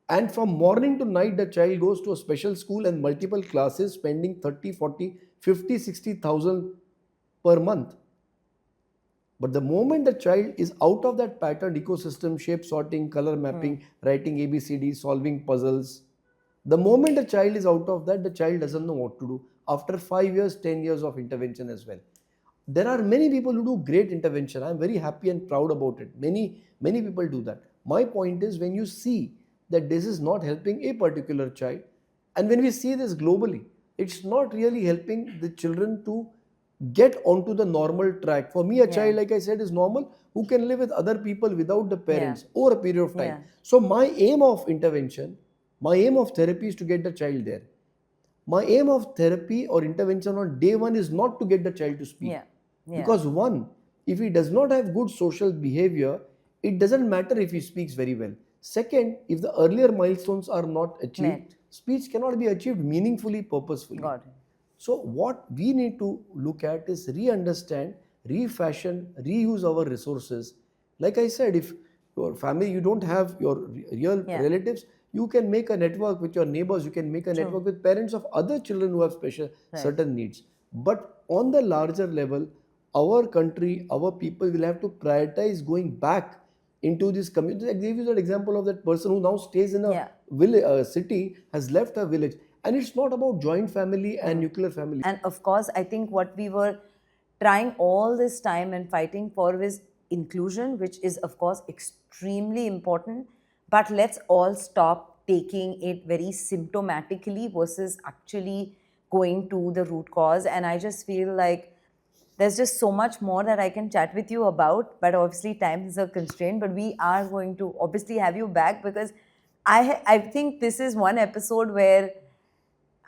and from morning to night the child goes to a special school and multiple classes, spending 30, 40, 50, 60,000 per month. But the moment the child is out of that patterned ecosystem, shape sorting, color mapping, writing ABCD, solving puzzles, the moment the child is out of that, the child doesn't know what to do. After 5 years, 10 years of intervention as well. There are many people who do great intervention. I'm very happy and proud about it. Many people do that. My point is, when you see that this is not helping a particular child, and when we see this globally, it's not really helping the children to get onto the normal track. For me, a child, like I said, is normal, who can live with other people without the parents over a period of time. So my aim of intervention, my aim of therapy is to get the child there. My aim of therapy or intervention on day one is not to get the child to speak. Because one, if he does not have good social behavior, it doesn't matter if he speaks very well. Second, if the earlier milestones are not achieved, Met. speech cannot be achieved meaningfully, purposefully. Got it. So what we need to look at is re-understand, refashion, reuse our resources. Like I said, if your family, you don't have your real Yeah. relatives, you can make a network with your neighbors, you can make a network with parents of other children who have special certain needs. But on the larger level, our country, our people will have to prioritize going back into this community. I gave you that example of that person who now stays in a Yeah. village, city, has left a village. And it's not about joint family and nuclear family. And of course, I think what we were trying all this time and fighting for was inclusion, which is, of course, extremely important. But let's all stop taking it very symptomatically versus actually going to the root cause. And I just feel like there's just so much more that I can chat with you about, but obviously time is a constraint. But we are going to obviously have you back because I think this is one episode where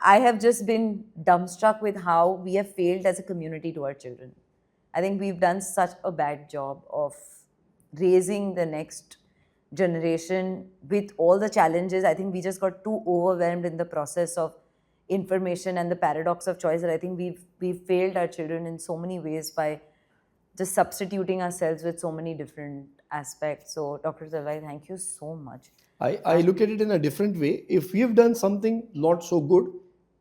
I have just been dumbstruck with how we have failed as a community to our children. I think we've done such a bad job of raising the next generation with all the challenges. I think we just got too overwhelmed in the process of information and the paradox of choice that I think we've failed our children in so many ways by just substituting ourselves with so many different aspects. So, Dr. Dalwai, thank you so much. I look at it in a different way. If we have done something not so good,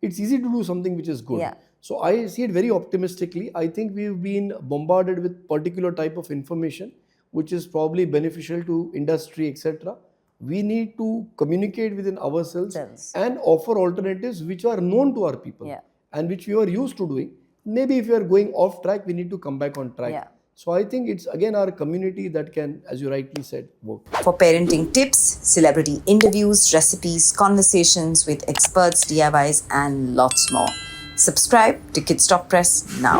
it's easy to do something which is good. Yeah. So I see it very optimistically. I think we've been bombarded with particular type of information which is probably beneficial to industry, etc. We need to communicate within ourselves and offer alternatives which are known to our people and which we are used to doing. Maybe if we are going off track, we need to come back on track. Yeah. So I think it's again our community that can, as you rightly said, work. For parenting tips, celebrity interviews, recipes, conversations with experts, DIYs, and lots more. Subscribe to Kidsstoppress now.